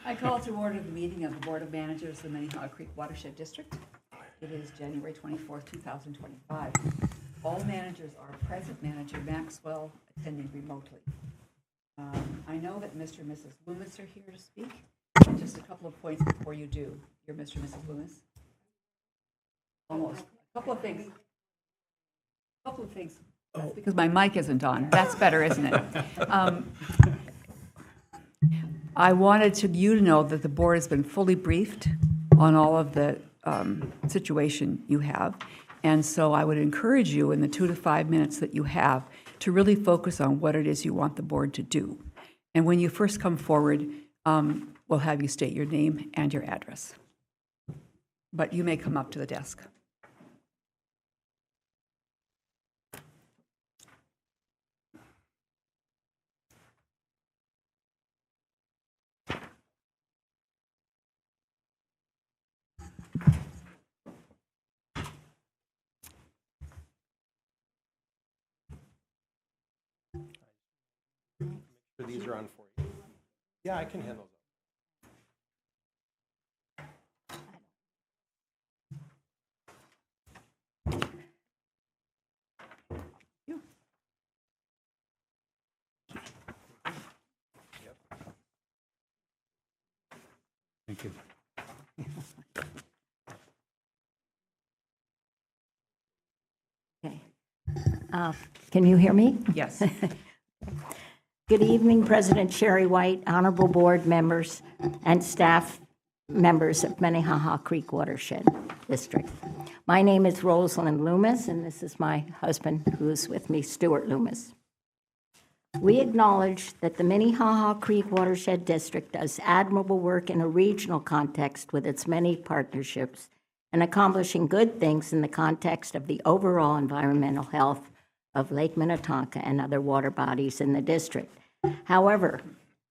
I call to order the meeting of the Board of Managers of the Minnehaha Creek Watershed District. It is January 24th, 2025. All managers are present. Manager Maxwell attending remotely. I know that Mr. and Mrs. Loomis are here to speak. Just a couple of points before you do. You're Mr. and Mrs. Loomis? Almost. A couple of things. That's because my mic isn't on. That's better, isn't it? I wanted you to know that the board has been fully briefed on all of the situation you have. And so I would encourage you in the 2 to 5 minutes that you have to really focus on what it is you want the board to do. And when you first come forward, we'll have you state your name and your address. But you may come up to the desk. These are on for you. Yeah, I can handle You. Thank you. Okay. Can you hear me? Yes. Good evening, President Sherry White, honorable board members, and staff members of Minnehaha Creek Watershed District. My name is Rosalind Loomis, and this is my husband who's with me, Stuart Loomis. We acknowledge that the Minnehaha Creek Watershed District does admirable work in a regional context with its many partnerships and accomplishing good things in the context of the overall environmental health of Lake Minnetonka and other water bodies in the district. However,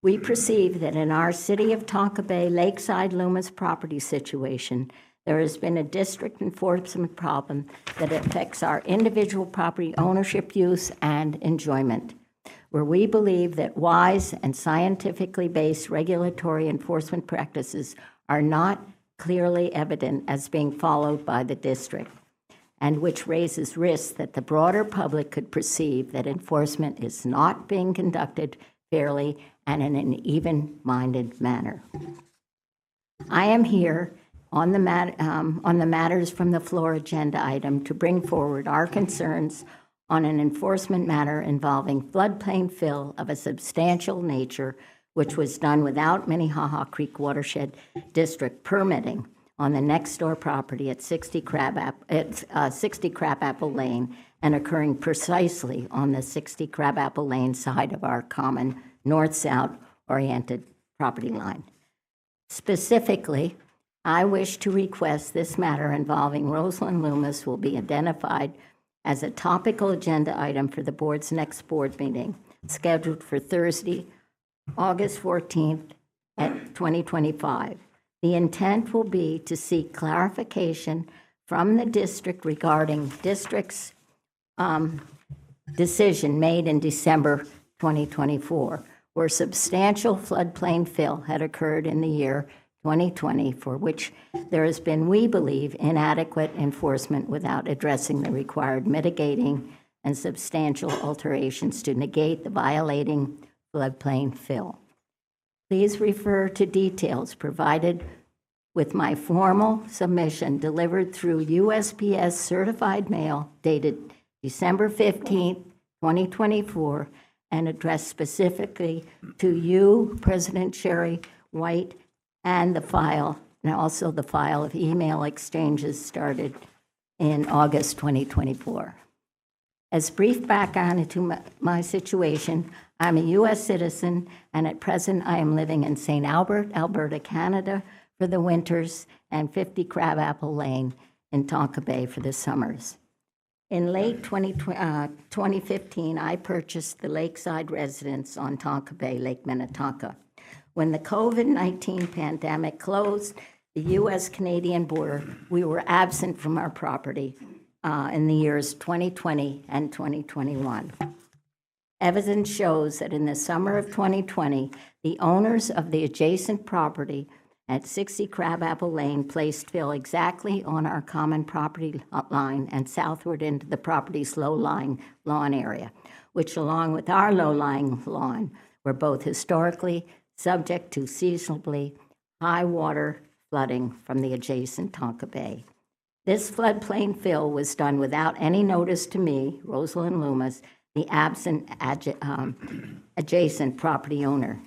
we perceive that in our City of Tonka Bay Lakeside Loomis property situation, there has been a district enforcement problem that affects our individual property ownership, use, and enjoyment, where we believe that wise and scientifically based regulatory enforcement practices are not clearly evident as being followed by the district, and which raises risks that the broader public could perceive that enforcement is not being conducted fairly and in an even-minded manner. I am here on the matters from the floor agenda item to bring forward our concerns on an enforcement matter involving floodplain fill of a substantial nature, which was done without Minnehaha Creek Watershed District permitting on the next door property at 60 Crabapple Lane and occurring precisely on the 60 Crabapple Lane side of our common north-south oriented property line. Specifically, I wish to request this matter involving Rosalind Loomis will be identified as a topical agenda item for the board's next board meeting, scheduled for Thursday, August 14th at 2025. The intent will be to seek clarification from the district regarding district's decision made in December 2024, where substantial floodplain fill had occurred in the year 2020, for which there has been, we believe, inadequate enforcement without addressing the required mitigating and substantial alterations to negate the violating floodplain fill. Please refer to details provided with my formal submission delivered through USPS certified mail dated December 15th, 2024, and addressed specifically to you, President Sherry White, and the file, and also the file of email exchanges started in August 2024. As brief background into my situation, I'm a U.S. citizen, and at present I am living in St. Albert, Alberta, Canada for the winters, and 50 Crabapple Lane in Tonka Bay for the summers. In late 2015, I purchased the lakeside residence on Tonka Bay, Lake Minnetonka. When the COVID-19 pandemic closed the U.S.-Canadian border, we were absent from our property in the years 2020 and 2021. Evidence shows that in the summer of 2020, the owners of the adjacent property at 60 Crabapple Lane placed fill exactly on our common property line and southward into the property's low-lying lawn area, which along with our low-lying lawn were both historically subject to seasonally high water flooding from the adjacent Tonka Bay. This floodplain fill was done without any notice to me, Rosalind Loomis, the absent adjacent property owner.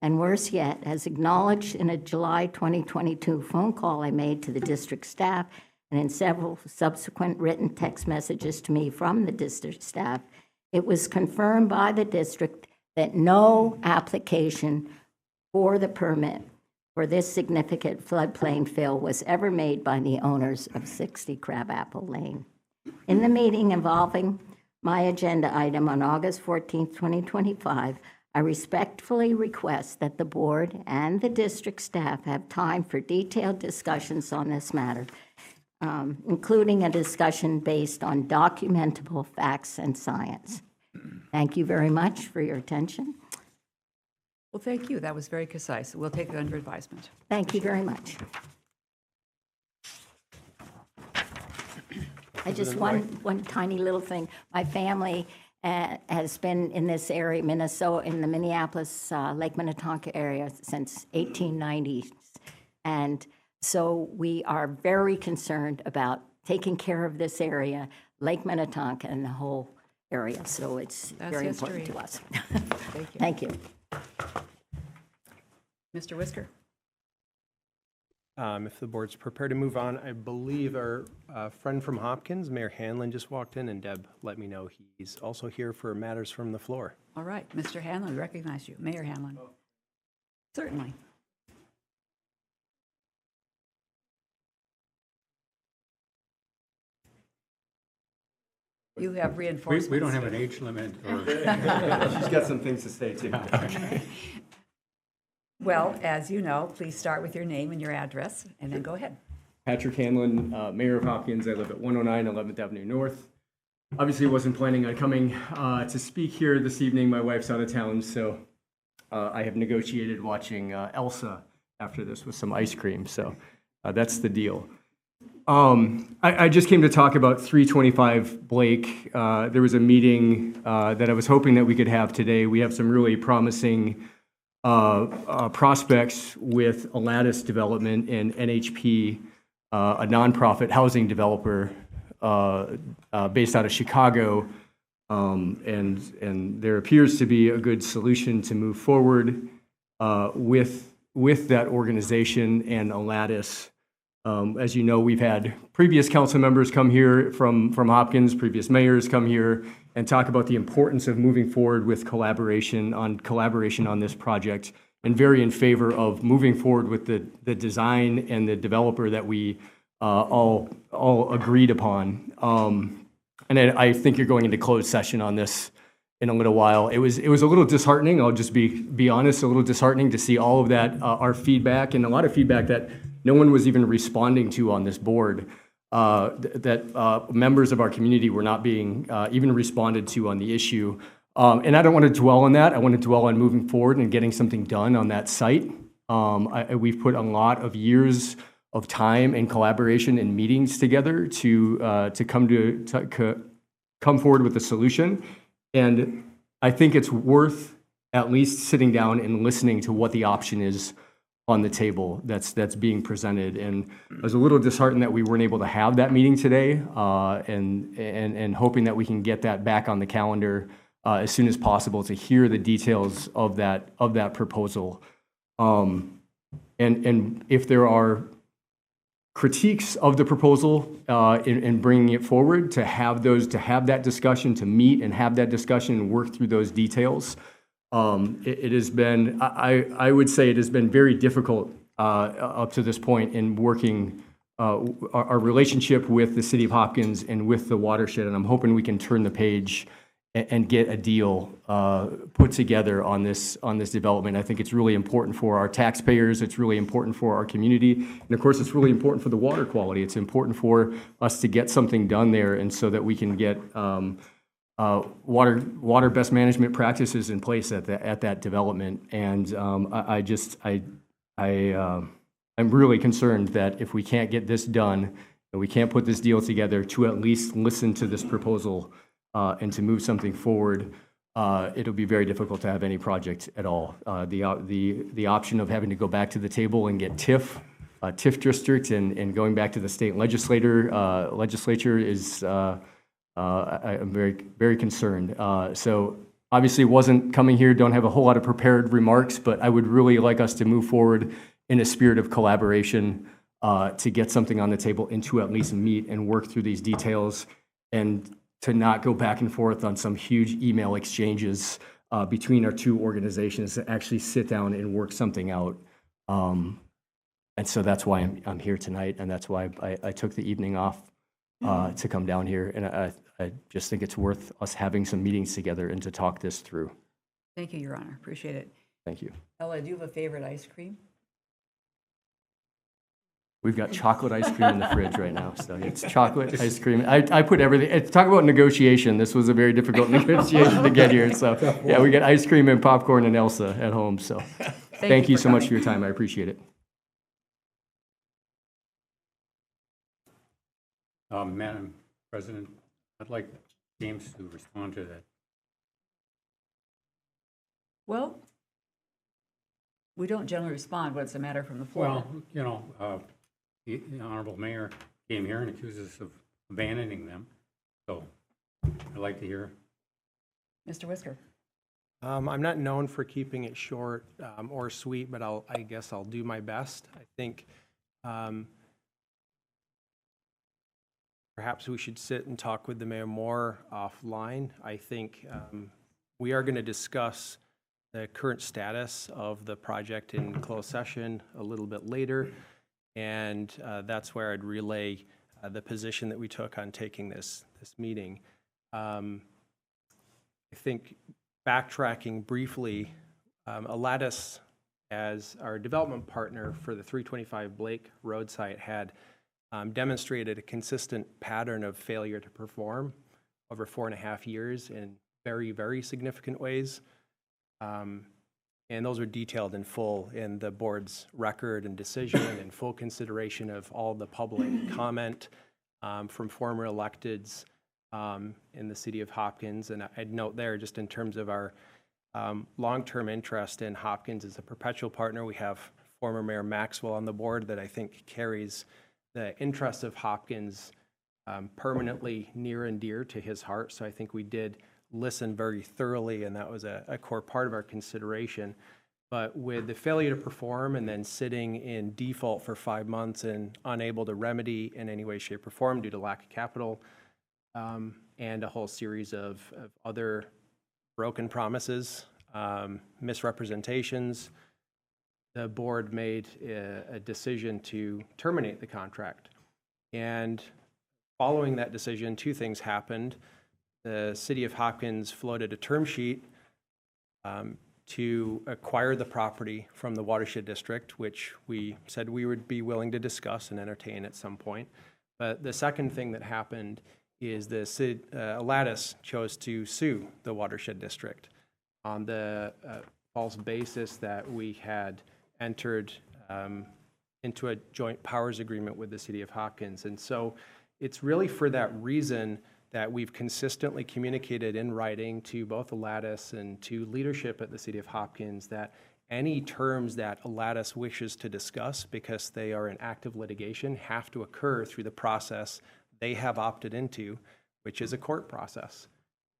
And worse yet, as acknowledged in a July 2022 phone call I made to the district staff and in several subsequent written text messages to me from the district staff, it was confirmed by the district that no application for the permit for this significant floodplain fill was ever made by the owners of 60 Crabapple Lane. In the meeting involving my agenda item on August 14, 2025, I respectfully request that the board and the district staff have time for detailed discussions on this matter, including a discussion based on documentable facts and science. Thank you very much for your attention. Well, thank you. That was very concise. We'll take it under advisement. Thank you very much. I just, one tiny little thing. My family has been in this area, Minnesota, in the Minneapolis, Lake Minnetonka area since 1890s. And so we are very concerned about taking care of this area, Lake Minnetonka and the whole area. So it's That's very important history. to us. Thank you. Thank you. Mr. Whisker? If the board's prepared to move on, I believe our friend from Hopkins, Mayor Hanlon, just walked in, and Deb let me know he's also here for matters from the floor. All right, Mr. Hanlon, we recognize you. Mayor Hanlon. Certainly. You have reinforcements. We don't have an age limit or, She's got some things to say, too. Well, as you know, please start with your name and your address, and then go ahead. Patrick Hanlon, Mayor of Hopkins. I live at 109 11th Avenue North. Obviously, wasn't planning on coming to speak here this evening. My wife's out of town, so I have negotiated watching Elsa after this with some ice cream. So that's the deal. I just came to talk about 325 Blake. There was a meeting that I was hoping that we could have today. We have some really promising prospects with Aladdis Development and NHP, a nonprofit housing developer based out of Chicago, and there appears to be a good solution to move forward with that organization and Aladdis. As you know, we've had previous council members come here from Hopkins, previous mayors come here and talk about the importance of moving forward with collaboration on this project, and very in favor of moving forward with the design and the developer that we all agreed upon. And I think you're going into closed session on this in a little while. It was a little disheartening. I'll just be honest, a little disheartening to see all of that, our feedback, and a lot of feedback that no one was even responding to on this board, that members of our community were not being even responded to on the issue. And I don't want to dwell on that. I want to dwell on moving forward and getting something done on that site. We've put a lot of years of time and collaboration and meetings together to come forward with a solution. And I think it's worth at least sitting down and listening to what the option is on the table that's being presented. And I was a little disheartened that we weren't able to have that meeting today, and hoping that we can get that back on the calendar as soon as possible to hear the details of that proposal. And if there are critiques of the proposal in bringing it forward, to have that discussion, to meet and have that discussion and work through those details. It has been, I would say it has been very difficult up to this point in working our relationship with the City of Hopkins and with the watershed, and I'm hoping we can turn the page and get a deal put together on this development. I think it's really important for our taxpayers, it's really important for our community, and of course it's really important for the water quality. It's important for us to get something done there, and so that we can get water best management practices in place at that development. And I'm really concerned that if we can't get this done and we can't put this deal together to at least listen to this proposal and to move something forward, it'll be very difficult to have any project at all. The option of having to go back to the table and get TIF district and going back to the state legislature is, I'm very, very concerned. So obviously wasn't coming here, don't have a whole lot of prepared remarks, but I would really like us to move forward in a spirit of collaboration to get something on the table and to at least meet and work through these details and to not go back and forth on some huge email exchanges between our two organizations, to actually sit down and work something out. And so that's why I'm here tonight, and that's why I took the evening off to come down here. And I just think it's worth us having some meetings together and to talk this through. Thank you, Your Honor. Appreciate it. Thank you. Ella, do you have a favorite ice cream? We've got chocolate ice cream in the fridge right now, so it's chocolate ice cream. I put everything, talk about negotiation. This was a very difficult negotiation to get here, so yeah, we got ice cream and popcorn and Elsa at home, so thank you so much for your time. I appreciate it. Madam President, I'd like James to respond to that. Well, we don't generally respond when it's a matter from the floor. Well, you know, the Honorable Mayor came here and accused us of abandoning them. So I'd like to hear. Mr. Whisker. I'm not known for keeping it short or sweet, but I guess I'll do my best. I think perhaps we should sit and talk with the mayor more offline. I think we are going to discuss the current status of the project in closed session a little bit later, and that's where I'd relay the position that we took on taking this meeting. I think backtracking briefly, Alatus, as our development partner for the 325 Blake Road site, had demonstrated a consistent pattern of failure to perform over 4.5 years in very, very significant ways. And those are detailed in full in the board's record and decision, and full consideration of all the public comment from former electeds in the city of Hopkins. And I'd note there, just in terms of our long-term interest in Hopkins as a perpetual partner, we have former Mayor Maxwell on the board that I think carries the interest of Hopkins permanently near and dear to his heart. So I think we did listen very thoroughly, and that was a core part of our consideration. But with the failure to perform and then sitting in default for 5 months and unable to remedy in any way, shape, or form due to lack of capital, and a whole series of other broken promises, misrepresentations, the board made a decision to terminate the contract. And following that decision, two things happened. The city of Hopkins floated a term sheet to acquire the property from the watershed district, which we said we would be willing to discuss and entertain at some point. But the second thing that happened is the Alatus chose to sue the watershed district on the false basis that we had entered into a joint powers agreement with the city of Hopkins. And so it's really for that reason that we've consistently communicated in writing to both Alatus and to leadership at the city of Hopkins that any terms that Alatus wishes to discuss, because they are in active litigation, have to occur through the process they have opted into, which is a court process.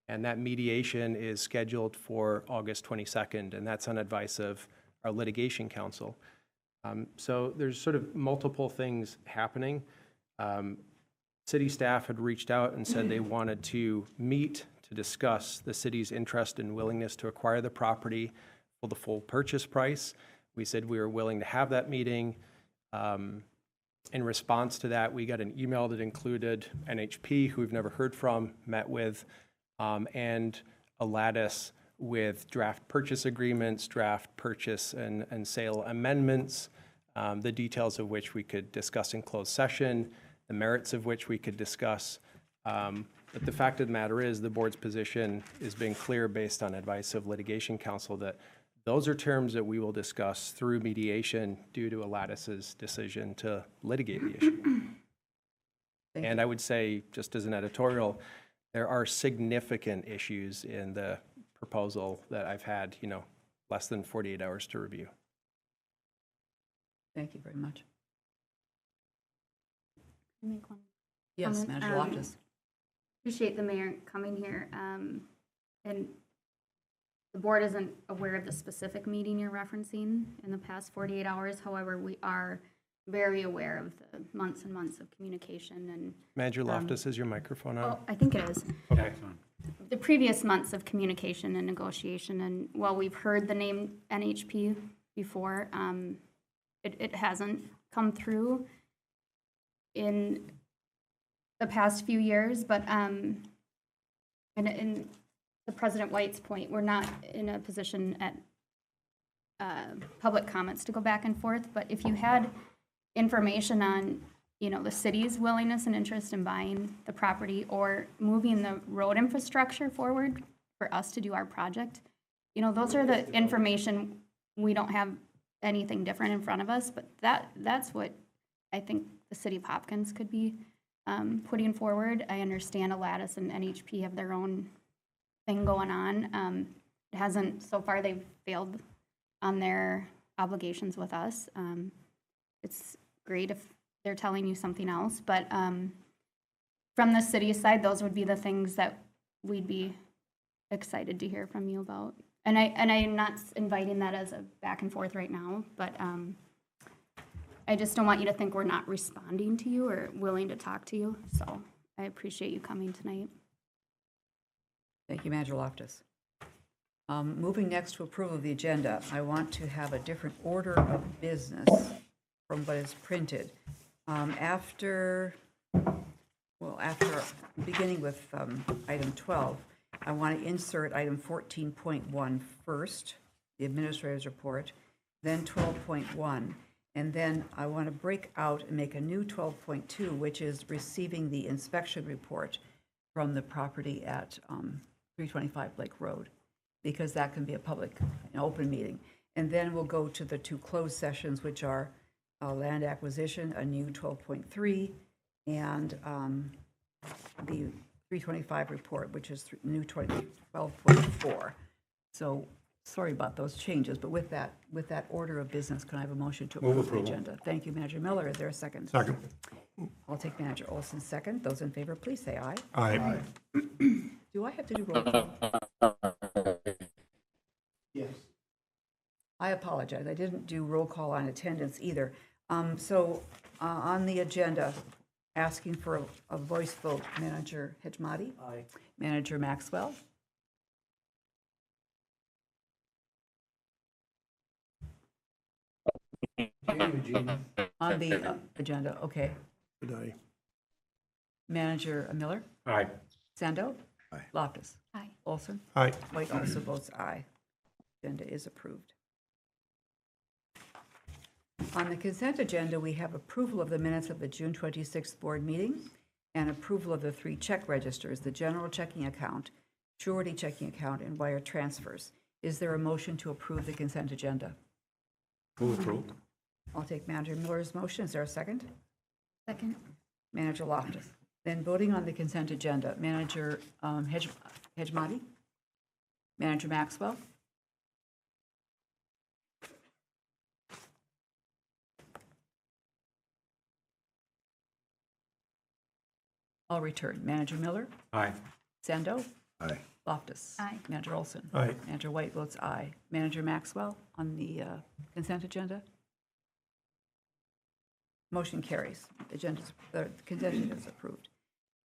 And that mediation is scheduled for August 22nd, and that's on advice of our litigation counsel. So there's sort of multiple things happening. City staff had reached out and said they wanted to meet to discuss the city's interest and willingness to acquire the property for the full purchase price. We said we were willing to have that meeting. In response to that, we got an email that included NHP, who we've never heard from, met with, and Alatus with draft purchase agreements, draft purchase and sale amendments, the details of which we could discuss in closed session, the merits of which we could discuss But the fact of the matter is, the board's position has been clear based on advice of litigation counsel that those are terms that we will discuss through mediation due to Alatis's decision to litigate the issue. And I would say, just as an editorial, there are significant issues in the proposal that I've had, less than 48 hours to review. Thank you very much. Make one. Yes, Comment, Manager Loftus. Appreciate the mayor coming here. And the board isn't aware of the specific meeting you're referencing in the past 48 hours. However, we are very aware of the months and months of communication and, Manager Loftus, is your microphone on? oh, I think it is. Okay, excellent. The previous months of communication and negotiation, and while we've heard the name NHP before, it hasn't come through in the past few years, but in the President White's point, we're not in a position at public comments to go back and forth, but if you had information on, the city's willingness and interest in buying the property or moving the road infrastructure forward for us to do our project, those are the information, we don't have anything different in front of us, but that's what I think the city of Hopkins could be putting forward. I understand Alatis and NHP have their own thing going on. It hasn't, so far they've failed on their obligations with us. It's great if they're telling you something else, but from the city side, those would be the things that we'd be excited to hear from you about. And I'm not inviting that as a back and forth right now, but I just don't want you to think we're not responding to you or willing to talk to you. So I appreciate you coming tonight. Thank you, Manager Loftus. Moving next to approval of the agenda, I want to have a different order of business from what is printed. After beginning with item 12, I want to insert item 14.1 first, the administrator's report, then 12.1, and then I want to break out and make a new 12.2, which is receiving the inspection report from the property at 325 Lake Road, because that can be a public, an open meeting. And then we'll go to the two closed sessions, which are land acquisition, a new 12.3, and the 325 report, which is new 12.4. So sorry about those changes, but with that order of business, can I have a motion to approve the agenda? Thank you, Manager Miller. Is there a second? Second. I'll take Manager Olson's second. Those in favor, please say aye. Aye. Do I have to do roll call? Yes. I apologize. I didn't do roll call on attendance either. So on the agenda, asking for a voice vote, Manager Hejmati? Aye. Manager Maxwell? On the agenda, okay. Aye. Manager Miller? Aye. Sando? Aye. Loftus? Aye. Olson? Aye. White also votes aye. Agenda is approved. On the consent agenda, we have approval of the minutes of the June 26th board meeting and approval of the 3 check registers, the general checking account, surety checking account, and wire transfers. Is there a motion to approve the consent agenda? Move approved. I'll take Manager Miller's motion. Is there a second? Second. Manager Loftus. Then voting on the consent agenda, Manager Hejmati? Manager Maxwell? I'll return. Manager Miller? Aye. Sando? Aye. Loftus? Aye. Manager Olson? Aye. Manager White votes aye. Manager Maxwell on the consent agenda? Motion carries. The consent agenda is approved.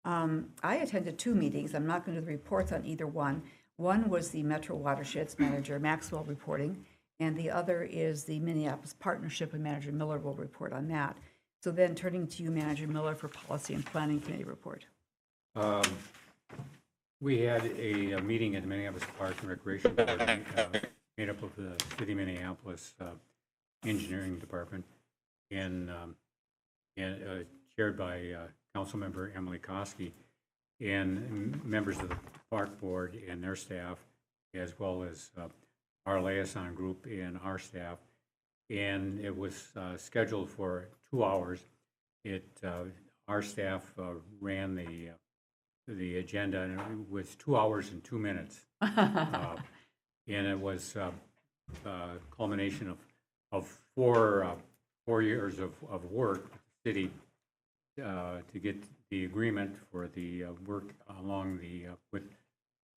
I attended 2 meetings. I'm not going to do the reports on either one. One was the Metro Watersheds, Manager Maxwell reporting, and the other is the Minneapolis Partnership, and Manager Miller will report on that. So then turning to you, Manager Miller, for Policy and Planning Committee report. We had a meeting at the Minneapolis Parks and Recreation Board made up of the City of Minneapolis Engineering Department and chaired by Councilmember Emily Koski. and members of the park board and their staff, as well as our liaison group and our staff. And it was scheduled for 2 hours. Our staff ran the agenda, and it was 2 hours and 2 minutes. And it was a culmination of 4 years of work with the city to get the agreement for the work along with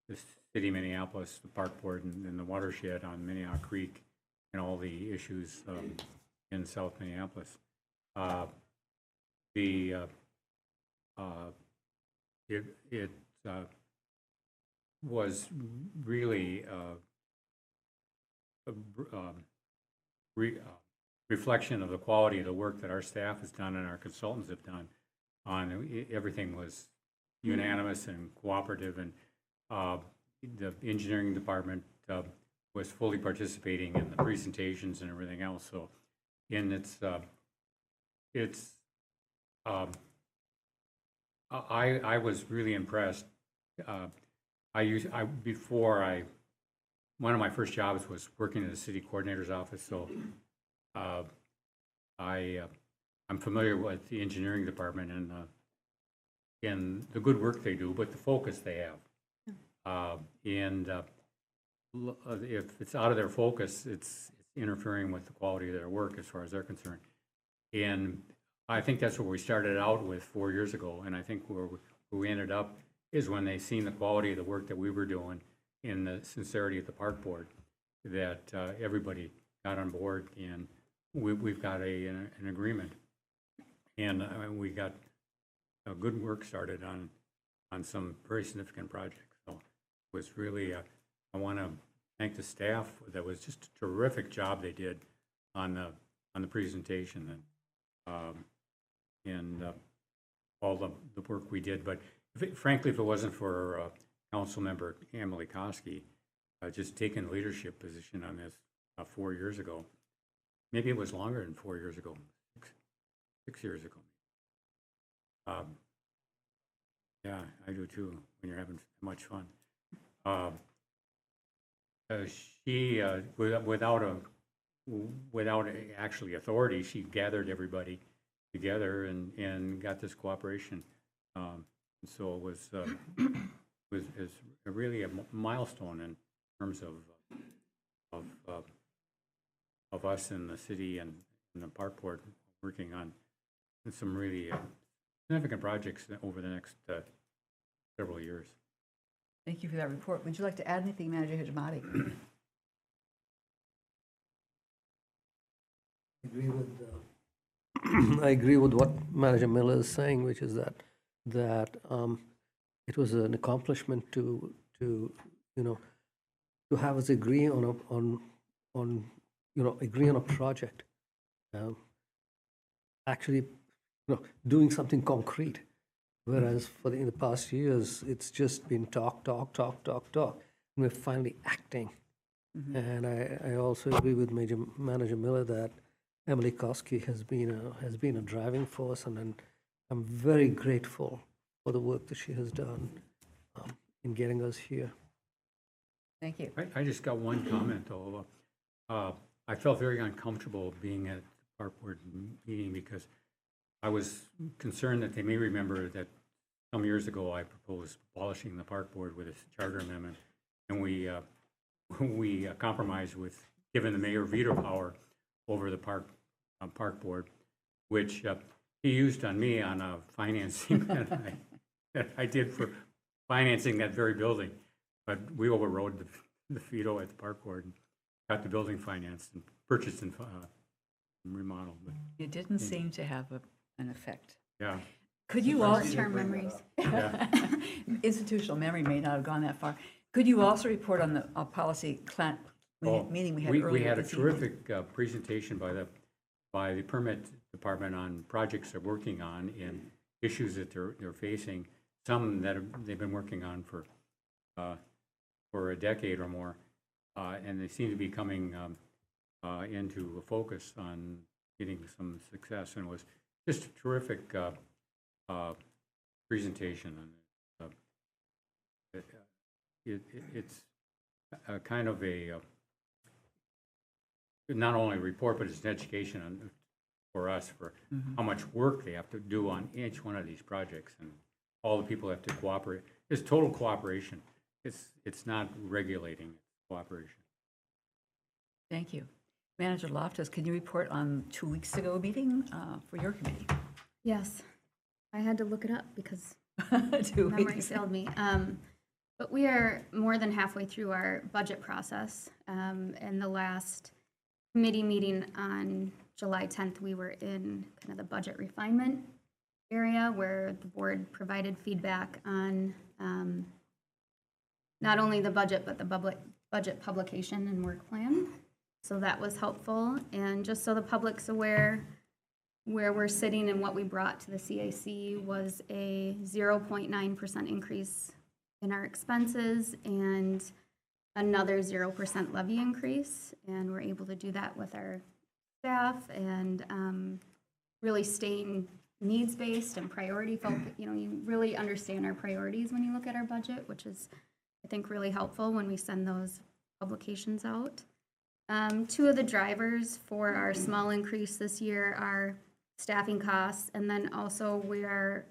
the city of Minneapolis, the park board, and the watershed on Minnehaha Creek, and all the issues in South Minneapolis. It was really reflection of the quality of the work that our staff has done and our consultants have done. Everything was unanimous and cooperative, and the engineering department was fully participating in the presentations and everything else. So, and I was really impressed. One of my first jobs was working in the city coordinator's office, so I'm familiar with the engineering department and the good work they do, but the focus they have. If it's out of their focus, it's interfering with the quality of their work as far as they're concerned. And I think that's where we started out with 4 years ago, and I think where we ended up is when they seen the quality of the work that we were doing and the sincerity of the park board, that everybody got on board, and we've got an agreement. And we got a good work started on some very significant projects. So it was really, I want to thank the staff. That was just a terrific job they did on the presentation and all the work we did. But frankly, if it wasn't for Council Member Emily Koski just taking a leadership position on this 4 years ago, maybe it was longer than 4 years ago, 6 years ago. Yeah, I do too, when you're having much fun. She, without actually authority, she gathered everybody together and got this cooperation. And so it was really a milestone in terms of us in the city and the park board working on some really significant projects over the next several years. Thank you for that report. Would you like to add anything, Manager Hijamati? I agree with what Manager Miller is saying, which is that it was an accomplishment to have us agree on a project, actually doing something concrete. Whereas in the past years, it's just been talk. And we're finally acting. And I also agree with Manager Miller that Emily Koski has been a driving force, and I'm very grateful for the work that she has done in getting us here. Thank you. I just got one comment, though. I felt very uncomfortable being at the park board meeting because I was concerned that they may remember that some years ago I proposed abolishing the park board with a charter amendment, and we compromised with giving the mayor veto power over the park board, which he used on me on a financing that I did for financing that very building. But we overrode the veto at the park board and got the building financed and purchased and remodeled. But, It didn't seem to have an effect. yeah. Could you also, Short-term memories. institutional memory may not have gone that far. Could you also report on the policy meeting we had earlier We had a this evening? terrific presentation by the permit department on projects they're working on and issues that they're facing. Some that they've been working on for a decade or more, and they seem to be coming into a focus on getting some success. And it was just a terrific presentation. And It's a kind of a, not only a report, but it's an education for us for how much work they have to do on each one of these projects, and all the people have to cooperate. It's total cooperation. It's not regulating, it's cooperation. Thank you. Manager Loftus, can you report on 2 weeks ago meeting for your committee? Yes, I had to look it up because 2 memory weeks. failed me. But we are more than halfway through our budget process. And the last committee meeting on July 10th, we were in kind of the budget refinement area where the board provided feedback on not only the budget, but the budget publication and work plan. So that was helpful. And just so the public's aware, where we're sitting and what we brought to the CAC was a 0.9% increase in our expenses and another 0% levy increase. And we're able to do that with our staff and really staying needs-based and priority focused. You know, you really understand our priorities when you look at our budget, which is, I think, really helpful when we send those publications out. Two of the drivers for our small increase this year are staffing costs, and then also we are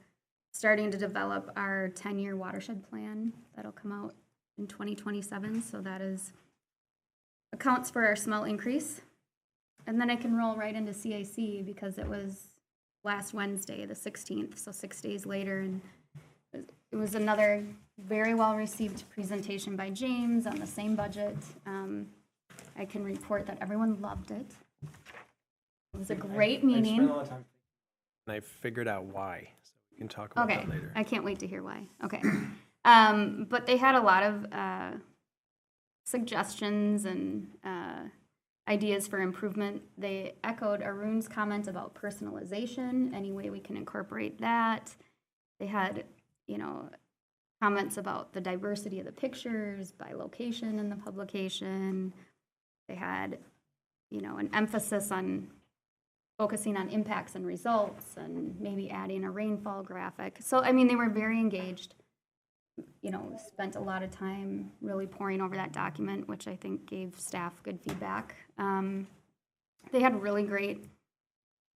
starting to develop our 10-year watershed plan that'll come out in 2027. So that accounts for our small increase. And then I can roll right into CAC because it was last Wednesday, the 16th, so 6 days later, and it was another very well-received presentation by James on the same budget. I can report that everyone loved it. It was a great meeting. And I figured out why, so we can talk about Okay, that later. I can't wait to hear why. Okay. But they had a lot of suggestions and ideas for improvement. They echoed Arun's comment about personalization, any way we can incorporate that. They had, you know, comments about the diversity of the pictures by location in the publication. They had, you know, an emphasis on focusing on impacts and results and maybe adding a rainfall graphic. So, I mean, they were very engaged, you know, spent a lot of time really poring over that document, which I think gave staff good feedback. They had really great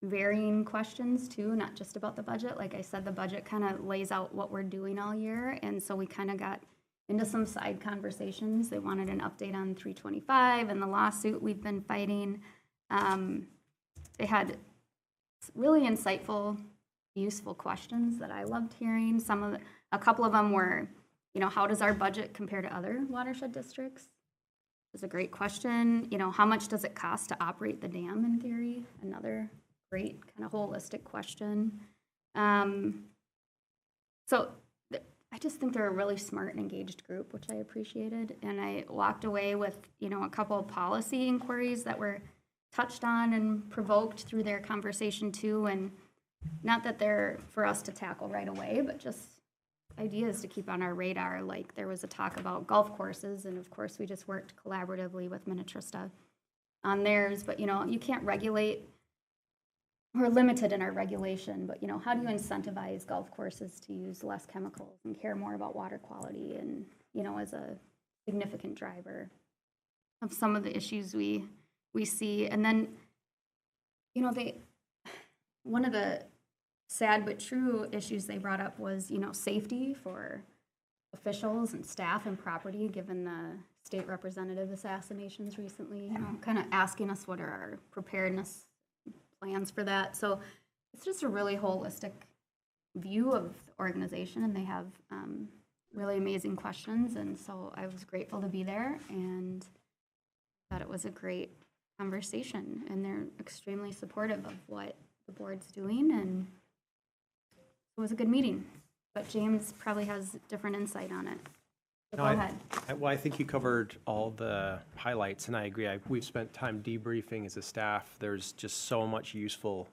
varying questions too, not just about the budget. Like I said, the budget kind of lays out what we're doing all year. And so we kind of got into some side conversations. They wanted an update on 325 and the lawsuit we've been fighting. They had really insightful, useful questions that I loved hearing. A couple of them were, you know, how does our budget compare to other watershed districts? It's a great question. You know, how much does it cost to operate the dam in theory? Another great kind of holistic question. I just think they're a really smart and engaged group, which I appreciated. And I walked away with, you know, a couple of policy inquiries that were touched on and provoked through their conversation too. And not that they're for us to tackle right away, but just ideas to keep on our radar. Like there was a talk about golf courses, and of course we just worked collaboratively with Minnetrista on theirs. But, you know, you can't regulate. We're limited in our regulation, but, you know, how do you incentivize golf courses to use less chemicals and care more about water quality and, you know, as a significant driver of some of the issues we see. And then, you know, one of the sad but true issues they brought up was, you know, safety for officials and staff and property, given the state representative assassinations recently, you know, kind of asking us what are our preparedness plans for that. So it's just a really holistic view of the organization, and they have really amazing questions. And so I was grateful to be there and thought it was a great conversation. And they're extremely supportive of what the board's doing, and it was a good meeting. But James probably has different insight on it. So No, go ahead. Well, I think you covered all the highlights, and I agree. We've spent time debriefing as a staff. There's just so much useful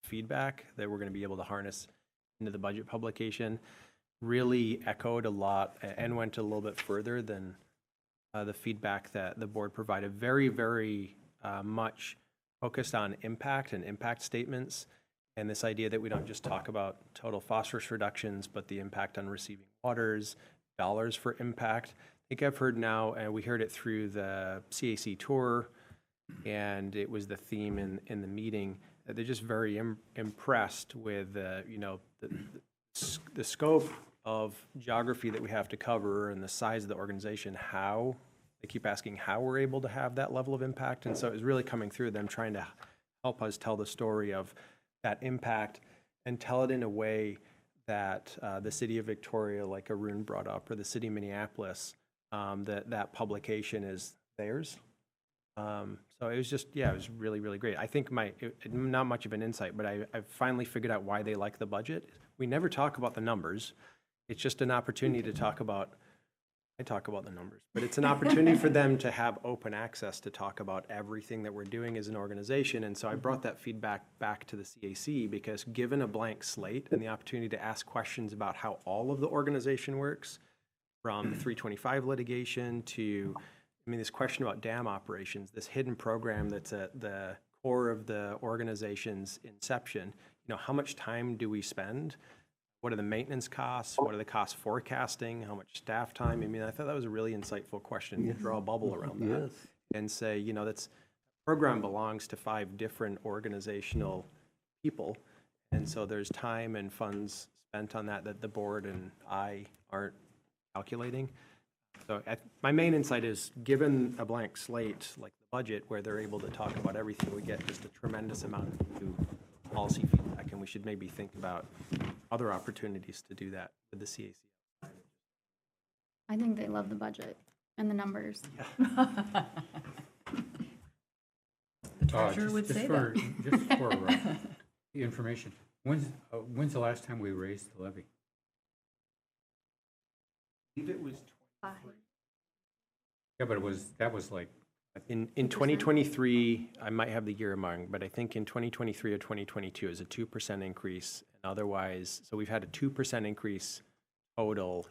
feedback that we're going to be able to harness into the budget publication. Really echoed a lot and went a little bit further than the feedback that the board provided. Very, very much focused on impact and impact statements, and this idea that we don't just talk about total phosphorus reductions, but the impact on receiving waters, dollars for impact. I think I've heard now, and we heard it through the CAC tour, and it was the theme in the meeting, that they're just very impressed with, the scope of geography that we have to cover and the size of the organization, how, they keep asking how we're able to have that level of impact. And so it was really coming through them trying to help us tell the story of that impact and tell it in a way that the city of Victoria, like Arun brought up, or the city of Minneapolis, that publication is theirs. So it was just, yeah, it was really, really great. I think not much of an insight, but I've finally figured out why they like the budget. We never talk about the numbers. It's just an opportunity to talk about, I talk about the numbers, but it's an opportunity for them to have open access to talk about everything that we're doing as an organization. And so I brought that feedback back to the CAC, because given a blank slate and the opportunity to ask questions about how all of the organization works, from the 325 litigation to, this question about dam operations, this hidden program that's at the core of the organization's inception, how much time do we spend? What are the maintenance costs? What are the cost forecasting? How much staff time? I thought that was a really insightful question to draw a bubble around that. Yes. And say, that's program belongs to 5 different organizational people. And so there's time and funds spent on that the board and I aren't calculating. So my main insight is, given a blank slate like the budget, where they're able to talk about everything, we get just a tremendous amount of new policy feedback, and we should maybe think about other opportunities to do that with the CAC. I think they love the budget and the numbers. The treasurer would say that. Just for the information, when's the last time we raised the levy? I believe it was Yeah, but that was like, in 2023, I might have the year wrong, but I think in 2023 or 2022 is a 2% increase. And otherwise, so we've had a 2% increase total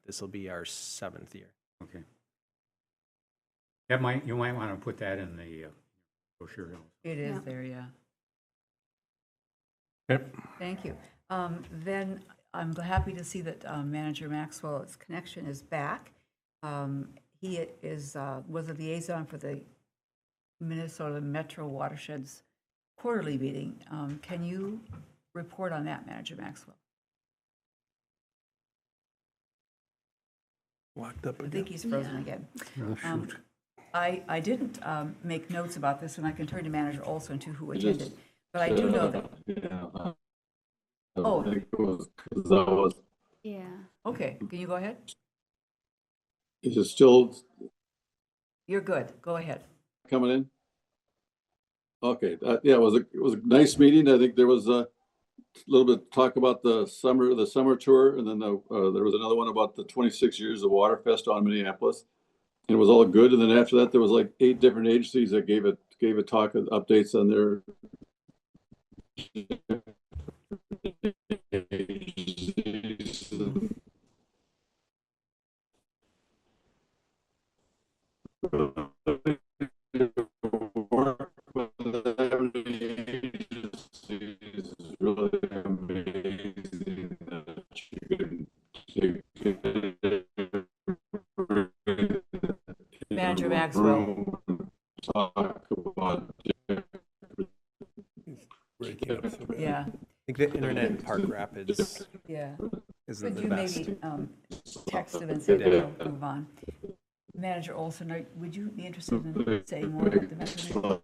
this will be our 7th year. okay. You might want to put that in the brochure. It is Yeah. there, yeah. Yep. Thank you. Then I'm happy to see that Manager Maxwell's connection is back. He was a liaison for the Minnesota Metro Watersheds quarterly meeting. Can you report on that, Manager Maxwell? Locked up I again. think he's frozen again. Oh, shoot. I didn't make notes about this, and I can turn to Manager Olson too, who attended. But I do know that, oh, Yeah. okay, can you go ahead? Is it still You're good, go ahead. coming in? Okay, yeah, it was a nice meeting. I think there was a little bit of talk about the summer tour, and then there was another one about the 26 years of Waterfest on Minneapolis. And it was all good. And then after that, there was like 8 different agencies that gave a talk, updates on their really amazing that you can Manager Maxwell. talk about Breaking up so bad. Yeah, I think the internet in Park Rapids yeah. isn't Could the you best. maybe text him and say we'll move on? Manager Olson, would you be interested in saying more about the Metro?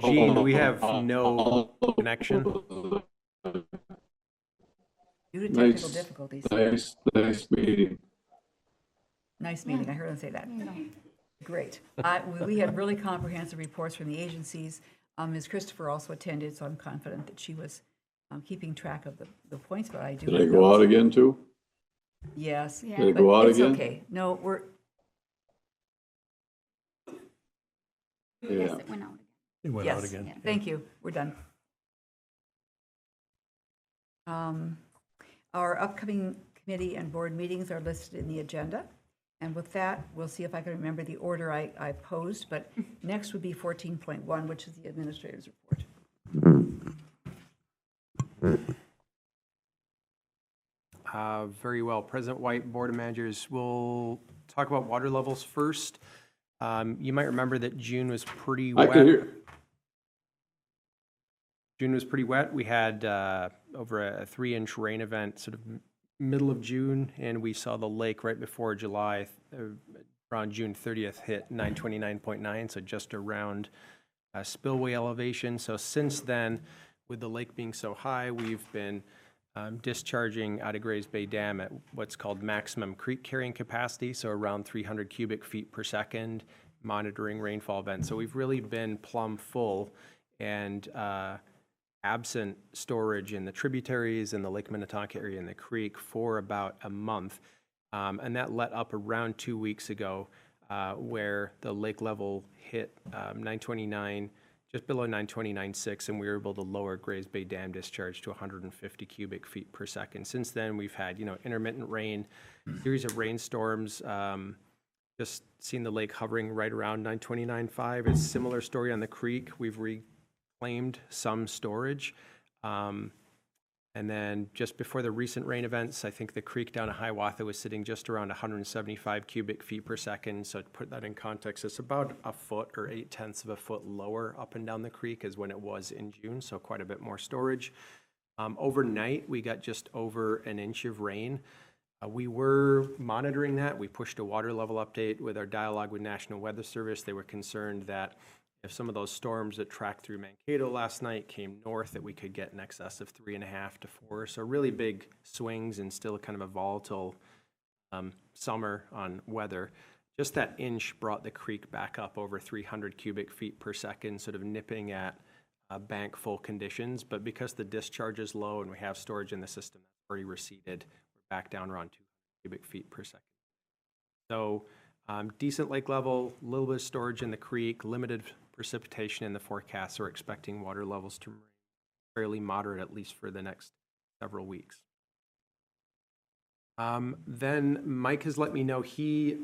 Gene, we have no connection. Due to technical Nice. difficulties. Nice meeting. Nice meeting, I heard him say that. Great. We had really comprehensive reports from the agencies. Ms. Christopher also attended, so I'm confident that she was keeping track of the points, but I do. Did I have go out notes. again too? Yes. Yeah. Did I But go out it's again? okay. No, we're, Yes, Yeah. it went out. It went out yes, again. thank you. We're done. Our upcoming committee and board meetings are listed in the agenda. And with that, we'll see if I can remember the order I posed. But next would be 14.1, which is the administrator's report. Very well. President White, Board of Managers, we'll talk about water levels first. You might remember that June was pretty I wet. can hear. June was pretty wet. We had over a 3-inch rain event sort of middle of June, and we saw the lake right before July, around June 30th, hit 929.9, so just around spillway elevation. So since then, with the lake being so high, we've been discharging out of Grays Bay Dam at what's called maximum creek carrying capacity, so around 300 cubic feet per second, monitoring rainfall events. So we've really been plumb full, and absent storage in the tributaries in the Lake Minnetonka area and the creek for about a month. And that let up around 2 weeks ago, where the lake level hit 929, just below 929.6, and we were able to lower Grays Bay Dam discharge to 150 cubic feet per second. Since then, we've had, intermittent rain, series of rainstorms, just seen the lake hovering right around 929.5. It's a similar story on the creek. We've reclaimed some storage. And then just before the recent rain events, I think the creek down at Hiawatha was sitting just around 175 cubic feet per second. So to put that in context, it's about a foot or 0.8 of a foot lower up and down the creek as when it was in June, so quite a bit more storage. Overnight, we got just over an inch of rain. We were monitoring that. We pushed a water level update with our dialogue with National Weather Service. They were concerned that if some of those storms that tracked through Mankato last night came north, that we could get in excess of 3.5 to 4. So really big swings and still kind of a volatile summer on weather. Just that inch brought the creek back up over 300 cubic feet per second, sort of nipping at bank full conditions. But because the discharge is low and we have storage in the system that's already receded, we're back down around 200 cubic feet per second. So decent lake level, a little bit of storage in the creek, limited precipitation in the forecast. So we're expecting water levels to remain fairly moderate, at least for the next several weeks. Then Mike has let me know he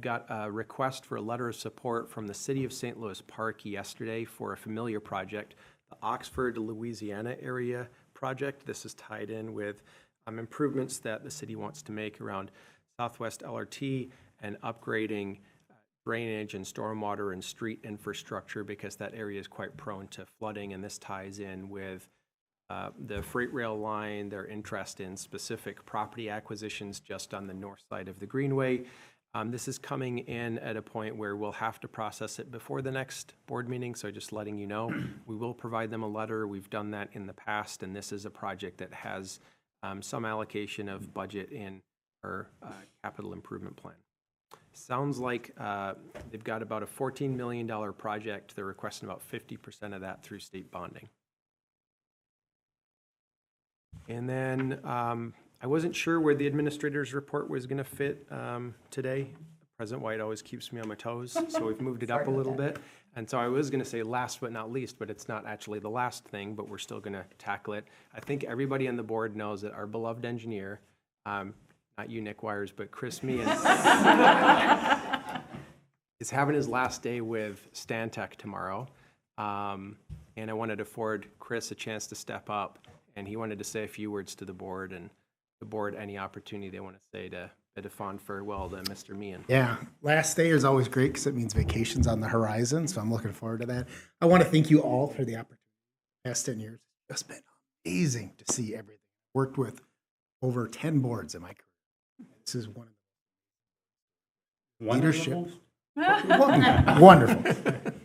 got a request for a letter of support from the City of St. Louis Park yesterday for a familiar project, the Oxford, Louisiana area project. This is tied in with improvements that the city wants to make around Southwest LRT and upgrading drainage and stormwater and street infrastructure, because that area is quite prone to flooding. And this ties in with the freight rail line, their interest in specific property acquisitions just on the north side of the Greenway. This is coming in at a point where we'll have to process it before the next board meeting, so just letting you know. We will provide them a letter. We've done that in the past, and this is a project that has some allocation of budget in our capital improvement plan. Sounds like they've got about a $14 million project. They're requesting about 50% of that through state bonding. And then I wasn't sure where the administrator's report was going to fit today. President White always keeps me on my toes, so we've moved it up a little bit. And so I was going to say last but not least, but it's not actually the last thing, but we're still going to tackle it. I think everybody on the board knows that our beloved engineer, not you, Nick Wires, but Chris Meehan, is having his last day with Stantec tomorrow. And I wanted to afford Chris a chance to step up, and he wanted to say a few words to the board, and the board any opportunity they want to say to bid a fond farewell to Mr. Meehan. Yeah, last day is always great because it means vacation's on the horizon, so I'm looking forward to that. I want to thank you all for the opportunity. The past 10 years, it's been amazing to see everything. Worked with over 10 boards in my career. This is one of the leadership. Wonderful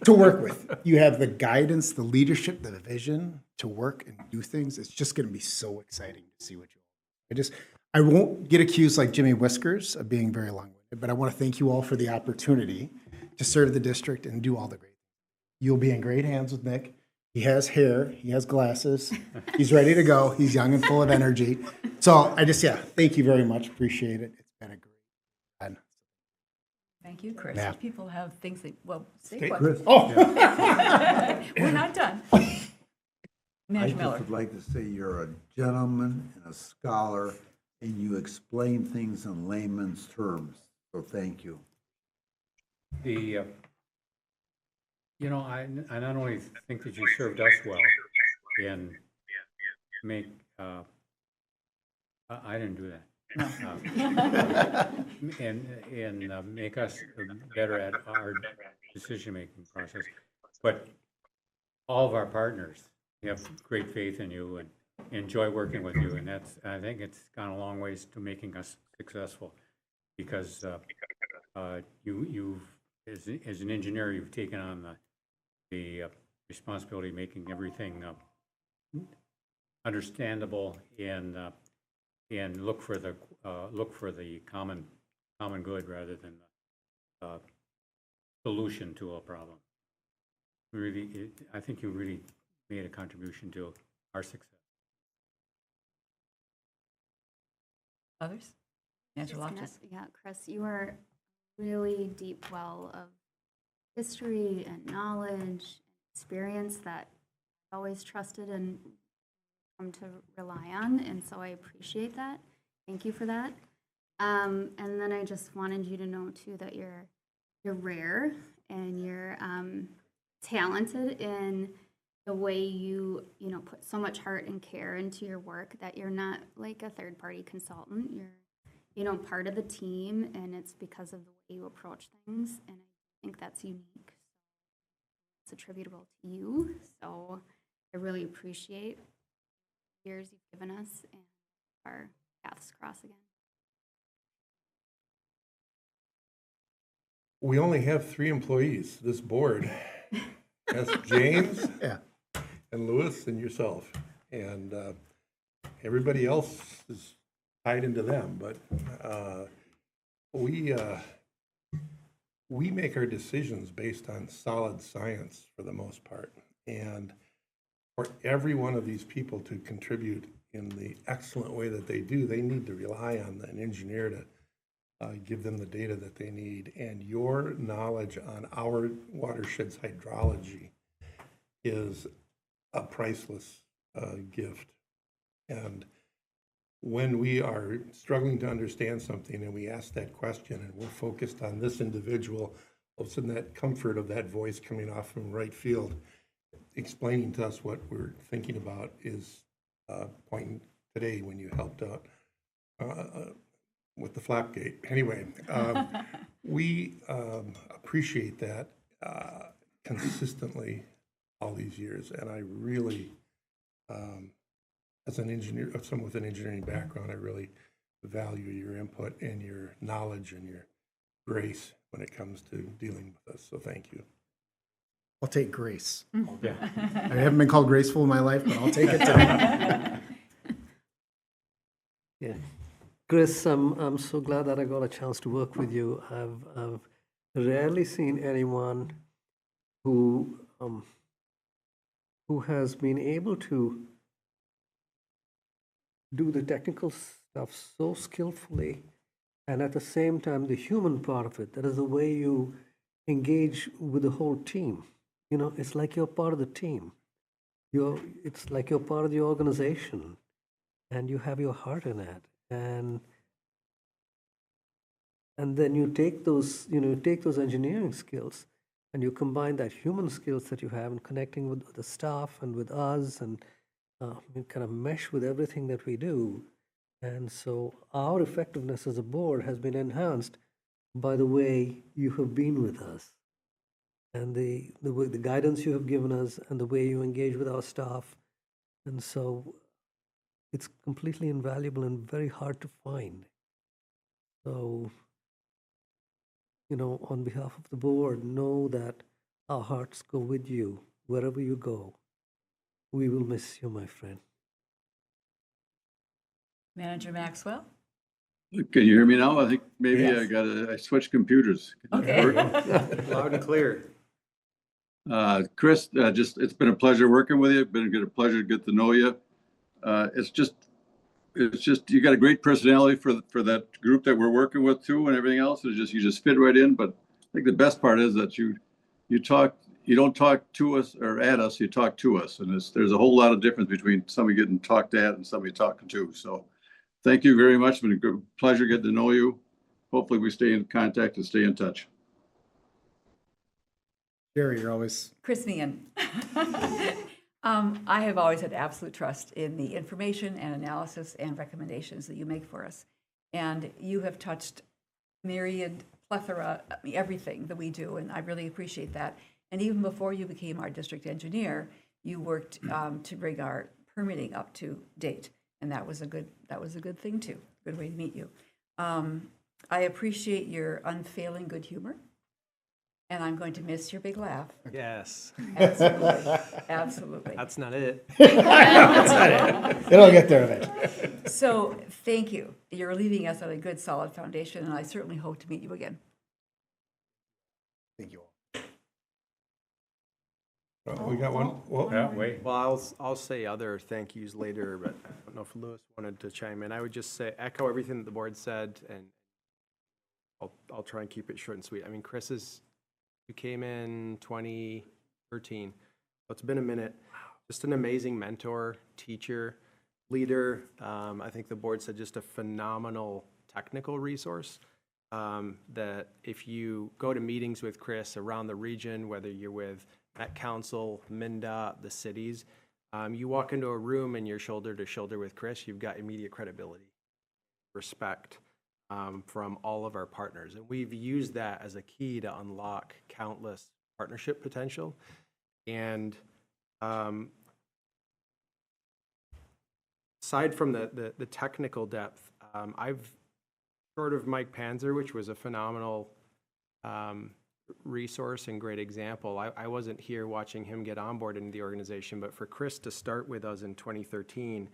to work with. You have the guidance, the leadership, the vision to work and do things. It's just going to be so exciting to see what you all. I won't get accused like Jimmy Whiskers of being very long-winded, but I want to thank you all for the opportunity to serve the district and do all the great things. You'll be in great hands with Nick. He has hair, he has glasses, he's ready to go, he's young and full of energy. So thank you very much, appreciate it. It's been a great run. Thank you, Chris. Yeah. People have things that, say Okay, what? Chris. Oh, We're not done. I Manager just Miller. would like to say you're a gentleman and a scholar, and you explain things in layman's terms, so thank you. I not only think that you served us well in I didn't do that. And make us better at our decision-making process. But all of our partners have great faith in you and enjoy working with you, and I think it's gone a long ways to making us successful, because you've, as an engineer, you've taken on the responsibility of making everything understandable and look for the common good rather than the solution to a problem. Really, I think you really made a contribution to our success. Others? Angela Loftus? Yeah, Chris, you are a really deep well of history and knowledge and experience that I've always trusted and come to rely on, and so I appreciate that. Thank you for that. And then I just wanted you to know too that you're rare and you're talented in the way you put so much heart and care into your work, that you're not like a third-party consultant. You're part of the team, and it's because of the way you approach things, and I think that's unique. It's attributable to you, so I really appreciate the years you've given us, and our paths cross again. We only have 3 employees, this board. That's James Yeah. and Louis and yourself. And everybody else is tied into them. But we make our decisions based on solid science for the most part. And for every one of these people to contribute in the excellent way that they do, they need to rely on an engineer to give them the data that they need. And your knowledge on our watershed's hydrology is a priceless gift. And when we are struggling to understand something and we ask that question and we're focused on this individual, all of a sudden that comfort of that voice coming off from right field, explaining to us what we're thinking about is pointing today when you helped out with the Flapgate. Anyway, we appreciate that consistently all these years, and I really, as an engineer, someone with an engineering background, I really value your input and your knowledge and your grace when it comes to dealing with us. So thank you. I'll take grace. Yeah. I haven't been called graceful in my life, but I'll take it today. Yeah. Chris, I'm so glad that I got a chance to work with you. I've rarely seen anyone who has been able to do the technical stuff so skillfully, and at the same time the human part of it. That is the way you engage with the whole team. It's like you're part of the team. It's like you're part of the organization, and you have your heart in it. And then you take those engineering skills and you combine that human skills that you have in connecting with the staff and with us, and you kind of mesh with everything that we do. And so our effectiveness as a board has been enhanced by the way you have been with us, and the guidance you have given us, and the way you engage with our staff. And so it's completely invaluable and very hard to find. So, on behalf of the board, know that our hearts go with you wherever you go. We will miss you, my friend. Manager Maxwell? Can you hear me now? I think maybe Yes. I switched computers. Okay. Loud and clear. Chris, it's been a pleasure working with you. It's been a pleasure to get to know you. It's just you got a great personality for that group that we're working with too, and everything else. You just fit right in. But I think the best part is that you don't talk to us or at us, you talk to us, and there's a whole lot of difference between somebody getting talked at and somebody talking to. So thank you very much. It's been a good pleasure getting to know you. Hopefully we stay in contact and stay in touch. Jerry, you're always. Chris Meehan. I have always had absolute trust in the information and analysis and recommendations that you make for us. And you have touched myriad, plethora, I mean, everything that we do, and I really appreciate that. And even before you became our district engineer, you worked to bring our permitting up to date, and that was a good thing too. Good way to meet you. I appreciate your unfailing good humor, and I'm going to miss your big laugh. Yes, Absolutely, absolutely. that's not it. It'll get there eventually. So, thank you. You're leaving us on a good, solid foundation, and I certainly hope to meet you again. Thank you all. We got one, well, Yeah, wait. Well, I'll say other thank yous later, but I don't know if Louis wanted to chime in. I would just say, echo everything that the board said, and I'll try and keep it short and sweet. I mean, you came in 2013, so it's been a minute. Just an amazing mentor, teacher, leader. I think the board said just a phenomenal technical resource. That if you go to meetings with Chris around the region, whether you're with Met Council, MnDOT, the cities, you walk into a room and you're shoulder to shoulder with Chris, you've got immediate credibility, respect from all of our partners. And we've used that as a key to unlock countless partnership potential. And aside from the technical depth, I've short of Mike Panzer, which was a phenomenal resource and great example. I wasn't here watching him get on board into the organization, but for Chris to start with us in 2013,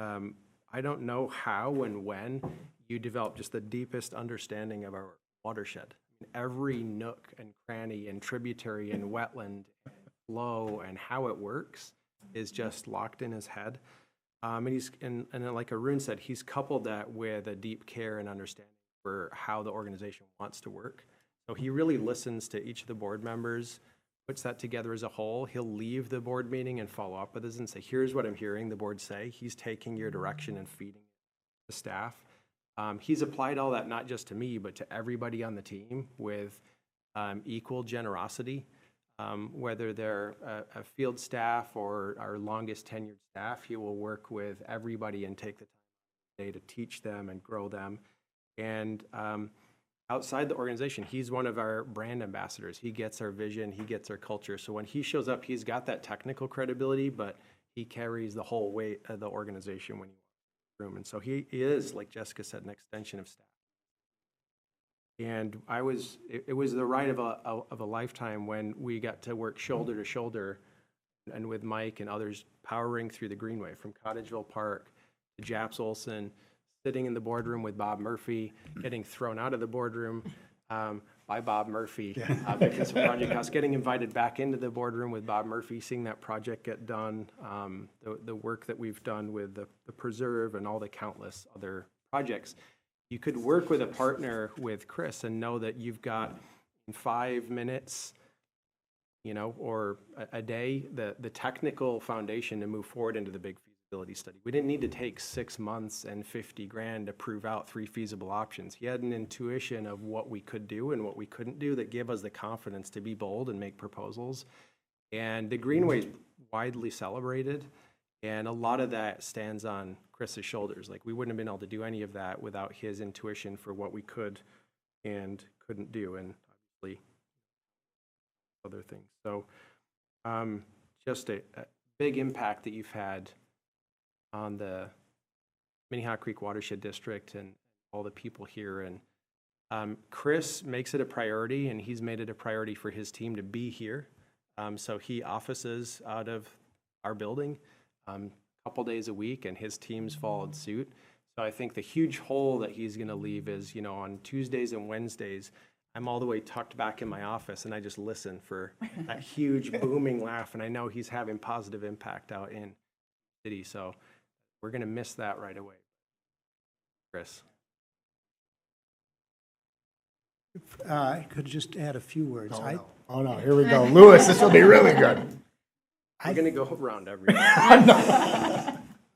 I don't know how and when you developed just the deepest understanding of our watershed. Every nook and cranny and tributary and wetland flow and how it works is just locked in his head. And like Arun said, he's coupled that with a deep care and understanding for how the organization wants to work. So he really listens to each of the board members, puts that together as a whole. He'll leave the board meeting and follow up with us and say, here's what I'm hearing the board say. He's taking your direction and feeding the staff. He's applied all that not just to me, but to everybody on the team with equal generosity. Whether they're a field staff or our longest tenured staff, he will work with everybody and take the time to teach them and grow them. And outside the organization, he's one of our brand ambassadors. He gets our vision, he gets our culture. So when he shows up, he's got that technical credibility, but he carries the whole weight of the organization when he walks in the room. And so he is, like Jessica said, an extension of staff. And it was the ride of a lifetime when we got to work shoulder to shoulder and with Mike and others powering through the Greenway from Cottageville Park to Japs Olson, sitting in the boardroom with Bob Murphy, getting thrown out of the boardroom by Bob Murphy because of project costs, getting invited back into the boardroom with Bob Murphy, seeing that project get done, the work that we've done with the Preserve and all the countless other projects. You could work with a partner with Chris and know that you've got in 5 minutes, or a day, the technical foundation to move forward into the big feasibility study. We didn't need to take 6 months and $50,000 to prove out 3 feasible options. He had an intuition of what we could do and what we couldn't do that gave us the confidence to be bold and make proposals. And the Greenway is widely celebrated. And a lot of that stands on Chris's shoulders. Like, we wouldn't have been able to do any of that without his intuition for what we could and couldn't do, and obviously other things. So just a big impact that you've had on the Minnehaha Creek Watershed District and all the people here. And Chris makes it a priority, and he's made it a priority for his team to be here. So he offices out of our building couple days a week, and his teams followed suit. So I think the huge hole that he's going to leave is, on Tuesdays and Wednesdays, I'm all the way tucked back in my office, and I just listen for that huge booming laugh, and I know he's having positive impact out in the city. So we're going to miss that right away. Chris. I could just add a few words. Oh, no, here we go. Louis, this will be really good. We're going to go around everyone.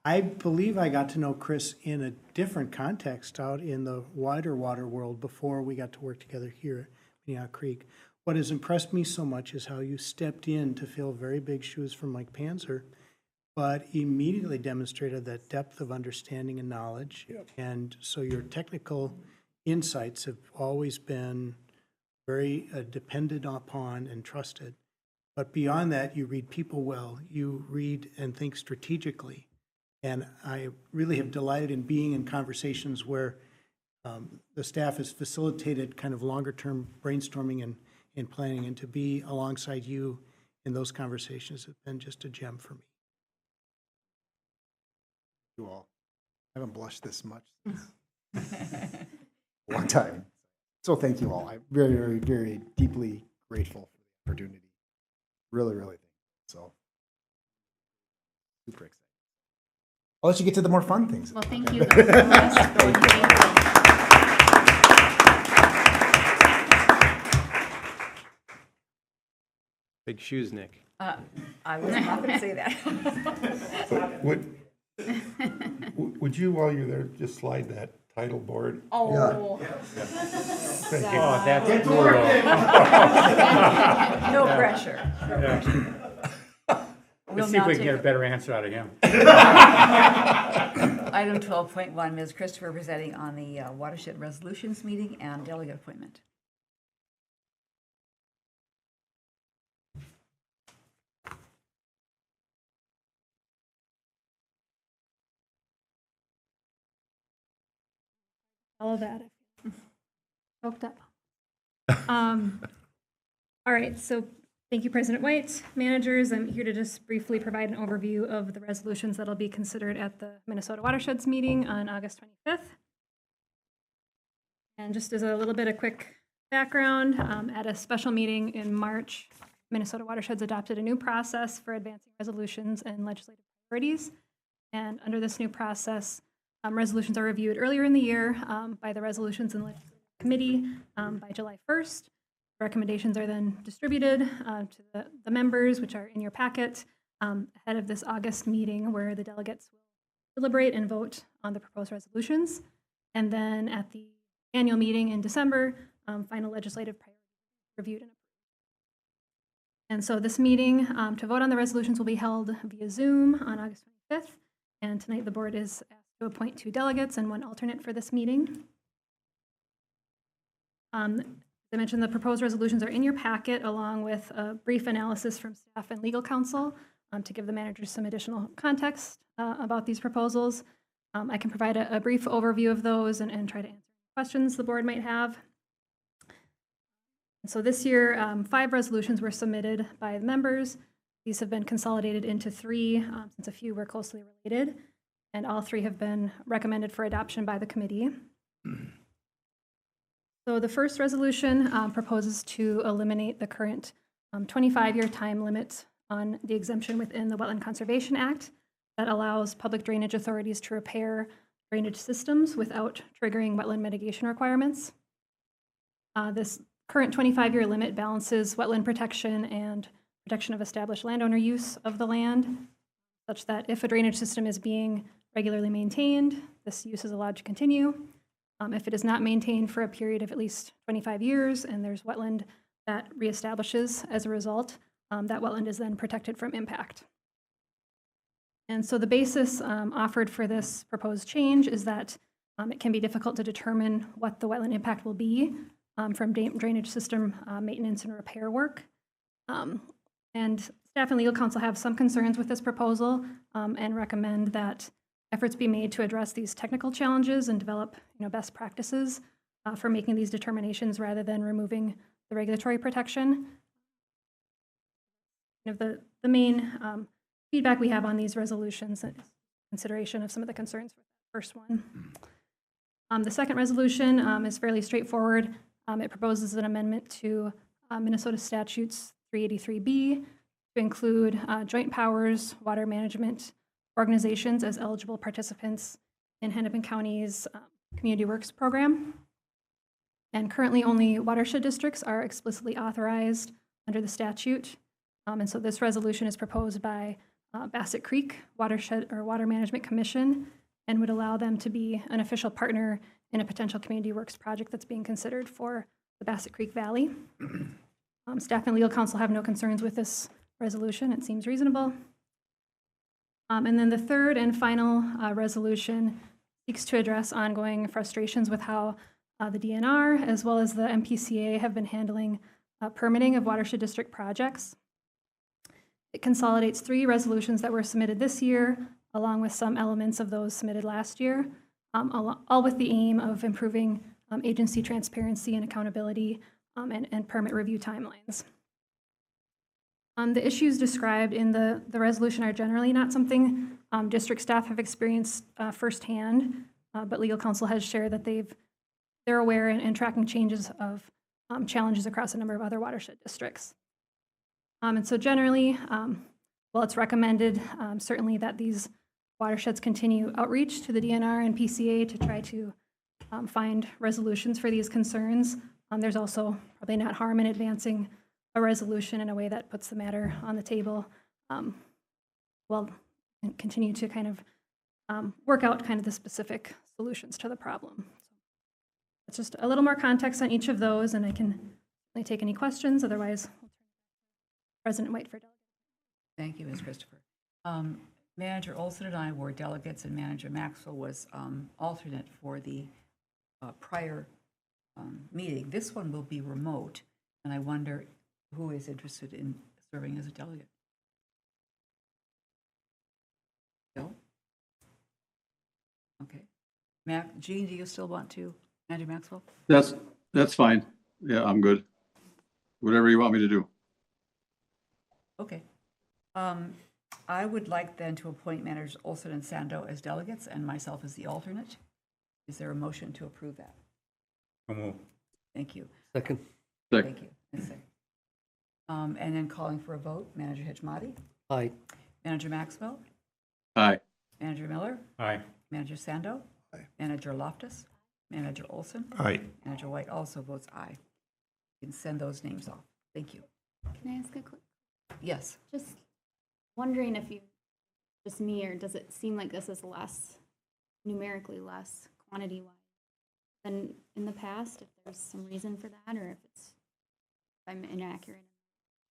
I believe I got to know Chris in a different context out in the wider water world before we got to work together here at Minnehaha Creek. what has impressed me so much is how you stepped in to fill very big shoes from Mike Panzer, but immediately demonstrated that depth of understanding and knowledge. And so your technical insights have always been very depended upon and trusted. But beyond that, you read people well, you read and think strategically. And I really have delighted in being in conversations where the staff has facilitated kind of longer-term brainstorming and planning, and to be alongside you in those conversations has been just a gem for me. You all. I haven't blushed this much since a long time. So thank you all. I'm very, very, very deeply grateful for the opportunity. Really, really thank you. So super excited. I'll let you get to the more fun things. Well, thank you though so much for going through. Big shoes, Nick. I was not going to say that. Would you, while you're there, just slide that title board? Oh, Oh, that's brutal. No pressure. We'll Let's see if now we can take get a better answer out of him. item 12.1, Ms. Christopher presenting on the watershed resolutions meeting and delegate appointment. All of that. Choked up. All right, so thank you, President White. Managers, I'm here to just briefly provide an overview of the resolutions that'll be considered at the Minnesota Watersheds meeting on August 25th. And just as a little bit of quick background, at a special meeting in March, Minnesota Watersheds adopted a new process for advancing resolutions and legislative priorities. And under this new process, resolutions are reviewed earlier in the year by the Resolutions and Legislative Committee by July 1st. Recommendations are then distributed to the members, which are in your packet, ahead of this August meeting where the delegates will deliberate and vote on the proposed resolutions. And then at the annual meeting in December, final legislative priorities are reviewed and approved. And so this meeting to vote on the resolutions will be held via Zoom on August 25th. And tonight the board is asked to appoint 2 delegates and 1 alternate for this meeting. As I mentioned, the proposed resolutions are in your packet along with a brief analysis from staff and legal counsel to give the managers some additional context about these proposals. I can provide a brief overview of those and try to answer questions the board might have. And so this year, 5 resolutions were submitted by the members. These have been consolidated into 3 since a few were closely related, and all 3 have been recommended for adoption by the committee. So the first resolution proposes to eliminate the current 25-year time limit on the exemption within the Wetland Conservation Act that allows public drainage authorities to repair drainage systems without triggering wetland mitigation requirements. This current 25-year limit balances wetland protection and protection of established landowner use of the land, such that if a drainage system is being regularly maintained, this use is allowed to continue. If it is not maintained for a period of at least 25 years and there's wetland that reestablishes as a result, that wetland is then protected from impact. And so the basis offered for this proposed change is that it can be difficult to determine what the wetland impact will be from drainage system maintenance and repair work. And staff and legal counsel have some concerns with this proposal and recommend that efforts be made to address these technical challenges and develop best practices for making these determinations rather than removing the regulatory protection. The main feedback we have on these resolutions is consideration of some of the concerns for the first one. The second resolution is fairly straightforward. It proposes an amendment to Minnesota Statutes 383B to include joint powers, water management organizations as eligible participants in Hennepin County's Community Works program. And currently only watershed districts are explicitly authorized under the statute. And so this resolution is proposed by Bassett Creek Watershed or Water Management Commission and would allow them to be an official partner in a potential Community Works project that's being considered for the Bassett Creek Valley. Staff and legal counsel have no concerns with this resolution. It seems reasonable. And then the third and final resolution seeks to address ongoing frustrations with how the DNR as well as the MPCA have been handling permitting of watershed district projects. It consolidates 3 resolutions that were submitted this year, along with some elements of those submitted last year, all with the aim of improving agency transparency and accountability and permit review timelines. The issues described in the resolution are generally not something district staff have experienced firsthand, but legal counsel has shared that they're aware and tracking changes of challenges across a number of other watershed districts. And so generally, while it's recommended certainly that these watersheds continue outreach to the DNR and PCA to try to find resolutions for these concerns, there's also probably not harm in advancing a resolution in a way that puts the matter on the table while continue to kind of work out kind of the specific solutions to the problem. It's just a little more context on each of those, and I can certainly take any questions. Otherwise, we'll turn it to President White for delegate. Thank you, Ms. Christopher. Manager Olson and I were delegates, and Manager Maxwell was alternate for the prior meeting. This one will be remote, and I wonder who is interested in serving as a delegate. Bill? Okay. Jean, do you still want to? Manager Maxwell? That's fine. Yeah, I'm good. Whatever you want me to do. Okay. I would like then to appoint Managers Olson and Sando as delegates and myself as the alternate. Is there a motion to approve that? Thank you. Second. Thank you. Ms. Singh. And then calling for a vote, Manager Hijmati, Aye. Manager Maxwell, Aye. Manager Miller, Aye. Manager Sando, Manager Loftus, Manager Olson, Aye. Manager White also votes aye. You can send those names off. Thank you. Can I ask a quick? Yes. Just wondering if you, just me, or does it seem like this is less, numerically less, quantity-wise than in the past? If there's some reason for that, or if I'm inaccurate.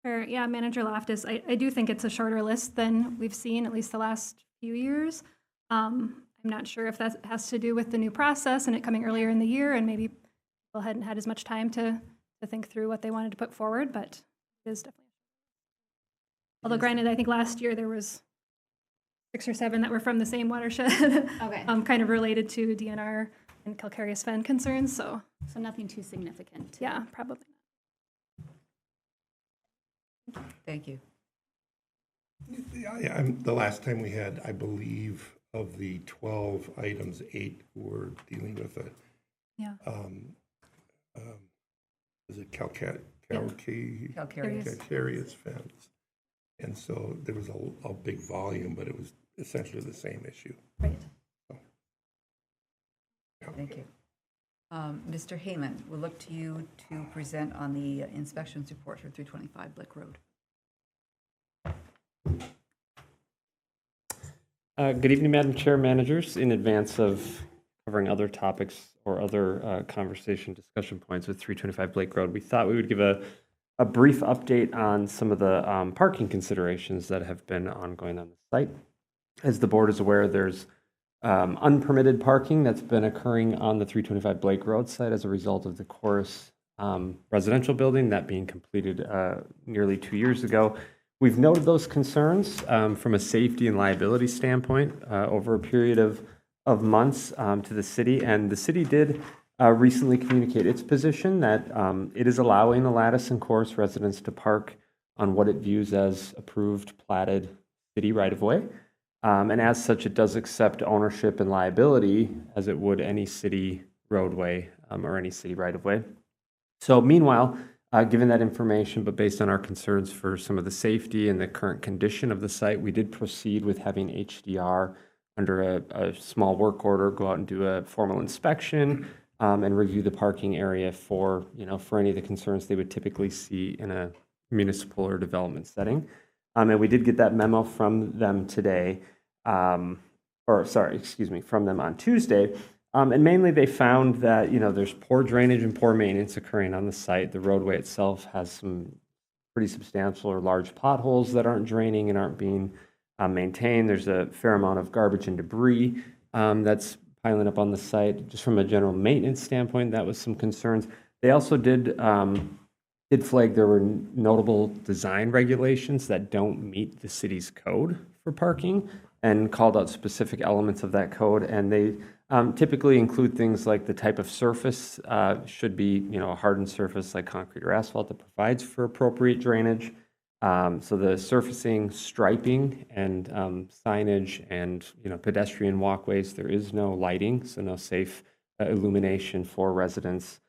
Sure. Yeah, Manager Loftus, I do think it's a shorter list than we've seen, at least the last few years. I'm not sure if that has to do with the new process and it coming earlier in the year, and maybe people hadn't had as much time to think through what they wanted to put forward, but it is definitely. Although granted, I think last year there was 6 or 7 that were from the same watershed, Okay. kind of related to DNR and calcareous fen concerns, so. So nothing too significant. Yeah, probably. Thank you. Yeah, the last time we had, I believe, of the 12 items, 8 were dealing with it. Yeah. Is it Calcareous. calcareous fence? And so there was a big volume, but it was essentially the same issue. Right. Thank you. Mr. Heyman, we'll look to you to present on the inspections report for 325 Blick Road. Good evening, Madam Chair, managers. In advance of covering other topics or other conversation discussion points with 325 Blake Road, we thought we would give a brief update on some of the parking considerations that have been ongoing on the site. As the board is aware, there's unpermitted parking that's been occurring on the 325 Blake Road site as a result of the Chorus residential building, that being completed nearly 2 years ago. We've noted those concerns from a safety and liability standpoint over a period of months to the city, and the city did recently communicate its position that it is allowing the Lattice and Chorus residents to park on what it views as approved platted city right-of-way. And as such, it does accept ownership and liability as it would any city roadway or any city right-of-way. So meanwhile, given that information, but based on our concerns for some of the safety and the current condition of the site, we did proceed with having HDR under a small work order go out and do a formal inspection and review the parking area for any of the concerns they would typically see in a municipal or development setting. And we did get that memo from them today, from them on Tuesday. And mainly they found that, there's poor drainage and poor maintenance occurring on the site. The roadway itself has some pretty substantial or large potholes that aren't draining and aren't being maintained. There's a fair amount of garbage and debris that's piling up on the site. Just from a general maintenance standpoint, that was some concerns. They also did flag there were notable design regulations that don't meet the city's code for parking, and called out specific elements of that code. And they typically include things like the type of surface should be, a hardened surface like concrete or asphalt that provides for appropriate drainage. So the surfacing, striping, and signage and, pedestrian walkways, there is no lighting, so no safe illumination for residents.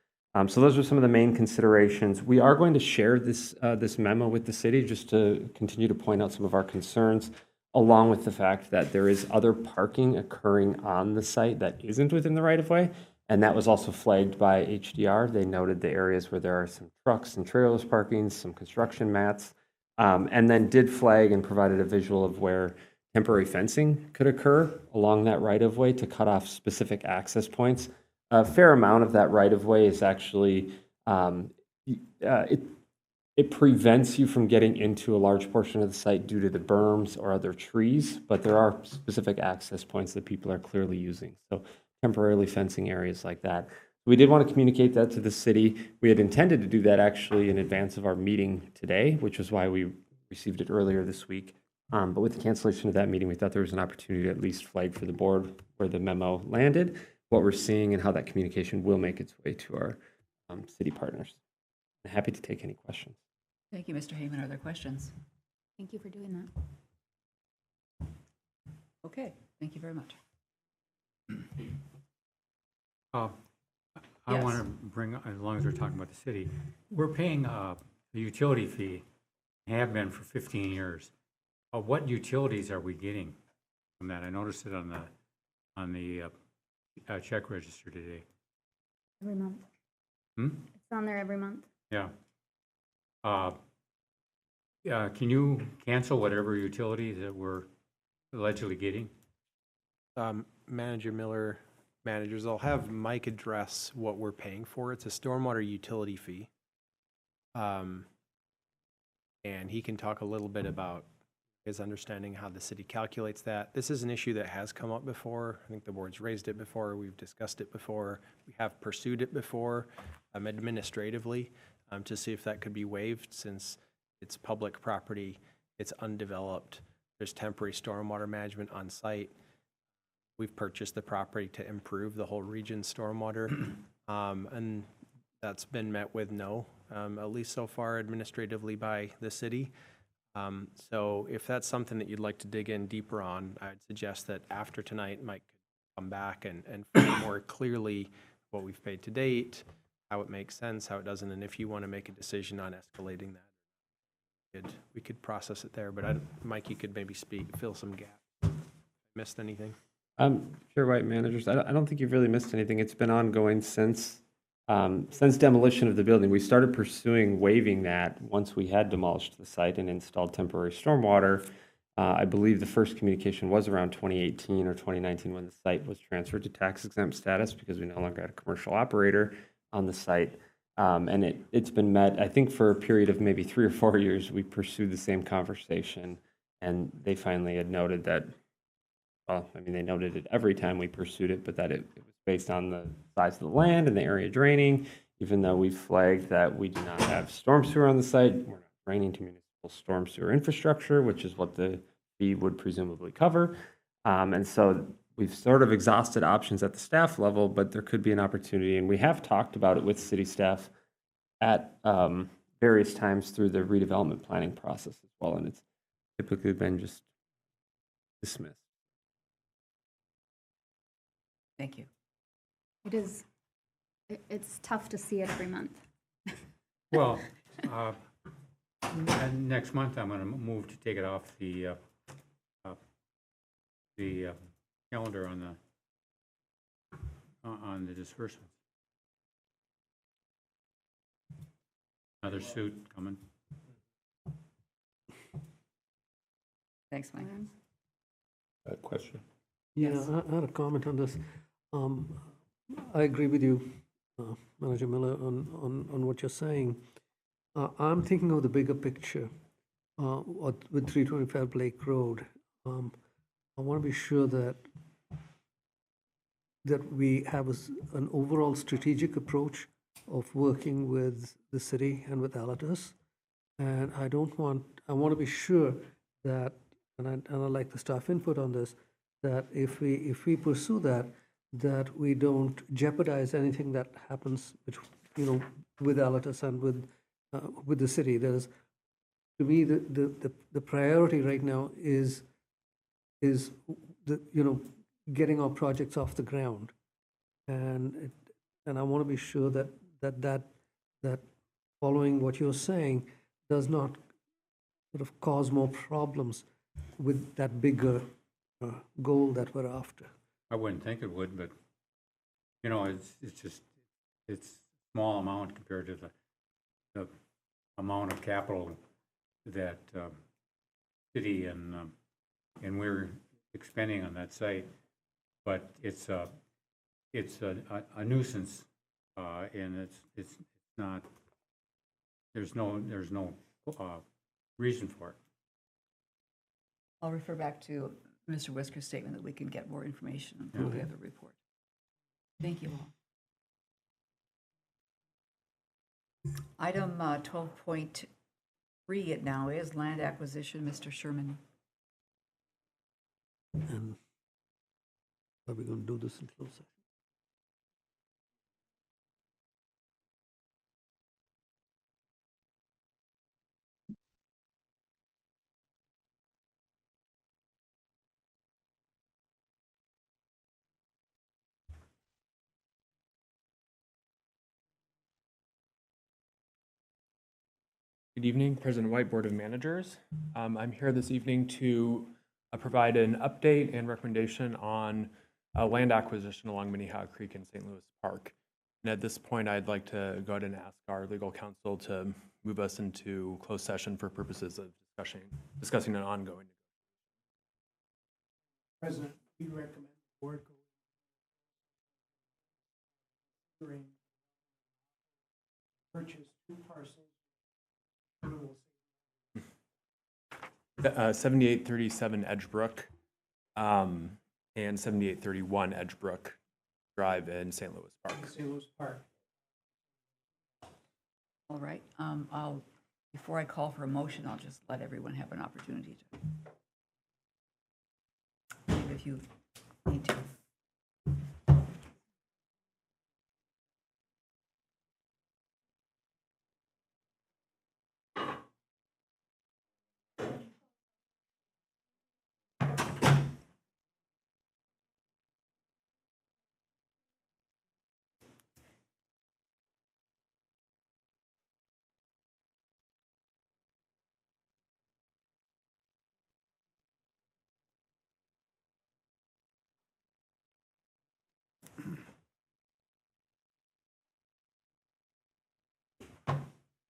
So those are some of the main considerations. We are going to share this memo with the city just to continue to point out some of our concerns, along with the fact that there is other parking occurring on the site that isn't within the right-of-way, and that was also flagged by HDR. They noted the areas where there are some trucks and trailers parking, some construction mats, and then did flag and provided a visual of where temporary fencing could occur along that right-of-way to cut off specific access points. A fair amount of that right-of-way is actually, it prevents you from getting into a large portion of the site due to the berms or other trees, but there are specific access points that people are clearly using. So temporarily fencing areas like that. We did want to communicate that to the city. We had intended to do that actually in advance of our meeting today, which is why we received it earlier this week. But with the cancellation of that meeting, we thought there was an opportunity to at least flag for the board where the memo landed, what we're seeing, and how that communication will make its way to our city partners. I'm happy to take any questions. Thank you, Mr. Heyman. Are there questions? Thank you for doing that. Okay, thank you very much. I want to bring, as long as we're talking about the city, we're paying a utility fee, have been for 15 years. What utilities are we getting from that? I noticed it on the check register today. Every month. It's on there every month. Yeah. Can you cancel whatever utilities that we're allegedly getting? Manager Miller, managers, I'll have Mike address what we're paying for. It's a stormwater utility fee. And he can talk a little bit about his understanding how the city calculates that. This is an issue that has come up before. I think the board's raised it before. We've discussed it before. We have pursued it before administratively to see if that could be waived, since it's public property, it's undeveloped. There's temporary stormwater management on site. We've purchased the property to improve the whole region's stormwater, and that's been met with no, at least so far administratively by the city. So if that's something that you'd like to dig in deeper on, I'd suggest that after tonight, Mike could come back and frame more clearly what we've paid to date, how it makes sense, how it doesn't, and if you want to make a decision on escalating that, we could process it there. But Mike, you could maybe fill some gaps. Missed anything? Chair White, managers, I don't think you've really missed anything. It's been ongoing since demolition of the building. We started pursuing waiving that once we had demolished the site and installed temporary stormwater. I believe the first communication was around 2018 or 2019 when the site was transferred to tax exempt status because we no longer had a commercial operator on the site. And it's been met, I think, for a period of maybe 3 or 4 years. We pursued the same conversation, and they finally had noted that, well, I mean, they noted it every time we pursued it, but that it was based on the size of the land and the area draining, even though we flagged that we do not have storm sewer on the site. We're not draining to municipal storm sewer infrastructure, which is what the fee would presumably cover. And so we've sort of exhausted options at the staff level, but there could be an opportunity, and we have talked about it with city staff at various times through the redevelopment planning process as well, and it's typically been just dismissed. Thank you. It is, it's tough to see it every month. Well, next month I'm going to move to take it off the calendar on the disbursements. Another suit coming. Thanks, Mike. Question? Yeah, I had a comment on this. I agree with you, Manager Miller, on what you're saying. I'm thinking of the bigger picture with 325 Blake Road. I want to be sure that we have an overall strategic approach of working with the city and with Alatus. And I want to be sure that, and I like the staff input on this, that if we pursue that we don't jeopardize anything that happens, with Alatus and with the city. To me, the priority right now is getting our projects off the ground, and I want to be sure that following what you're saying does not sort of cause more problems with that bigger goal that we're after. I wouldn't think it would, but, it's a small amount compared to the amount of capital that city and we're expending on that site. But it's a nuisance, and it's not, there's no reason for it. I'll refer back to Mr. Whisker's statement that we can get more information until we have the report. Thank you all. Item 12.3 it now is land acquisition. Mr. Sherman. And are we going to do this in closed session? Good evening, President White, Board of Managers. I'm here this evening to provide an update and recommendation on land acquisition along Minnehaha Creek in St. Louis Park. And at this point, I'd like to go ahead and ask our legal counsel to move us into closed session for purposes of discussing an ongoing. President, we recommend the board go during purchase 2 parcels. 7837 Edgebrook and 7831 Edgebrook Drive in St. Louis Park. St. Louis Park. All right. Before I call for a motion, I'll just let everyone have an opportunity to, if you need to.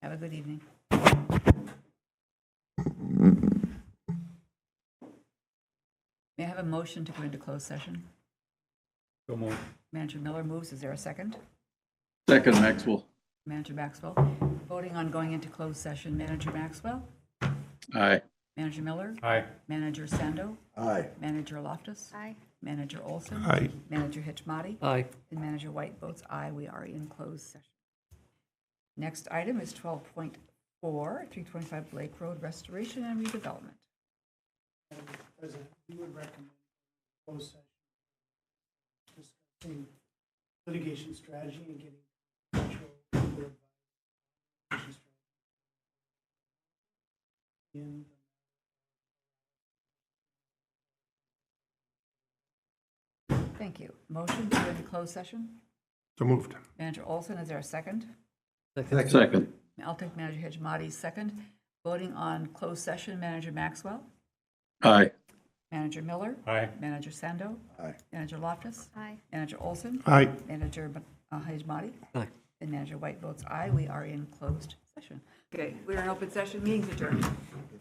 Have a good evening. May I have a motion to go into closed session? So moved. Manager Miller moves. Is there a second? Second, Maxwell. Manager Maxwell. Voting on going into closed session. Manager Maxwell? Aye. Manager Miller? Aye. Manager Sando? Aye. Manager Loftus? Aye. Manager Olson? Aye. Manager Hitchmati? Aye. And Manager White votes aye. We are in closed session. Next item is 12.4, 325 Blake Road Restoration and Redevelopment. President, we would recommend closed session discussing litigation strategy and getting actual legal advice. In Thank you. Motion to go into closed session? So moved. Manager Olson, is there a second? Second. I'll take Manager Hitchmati's second. Voting on closed session, Manager Maxwell? Aye. Manager Miller? Aye. Manager Sando? Aye. Manager Loftus? Aye. Manager Olson? Aye. Manager Hitchmati? Aye. And Manager White votes aye. We are in closed session. Okay, we're in open session. Meeting's adjourned.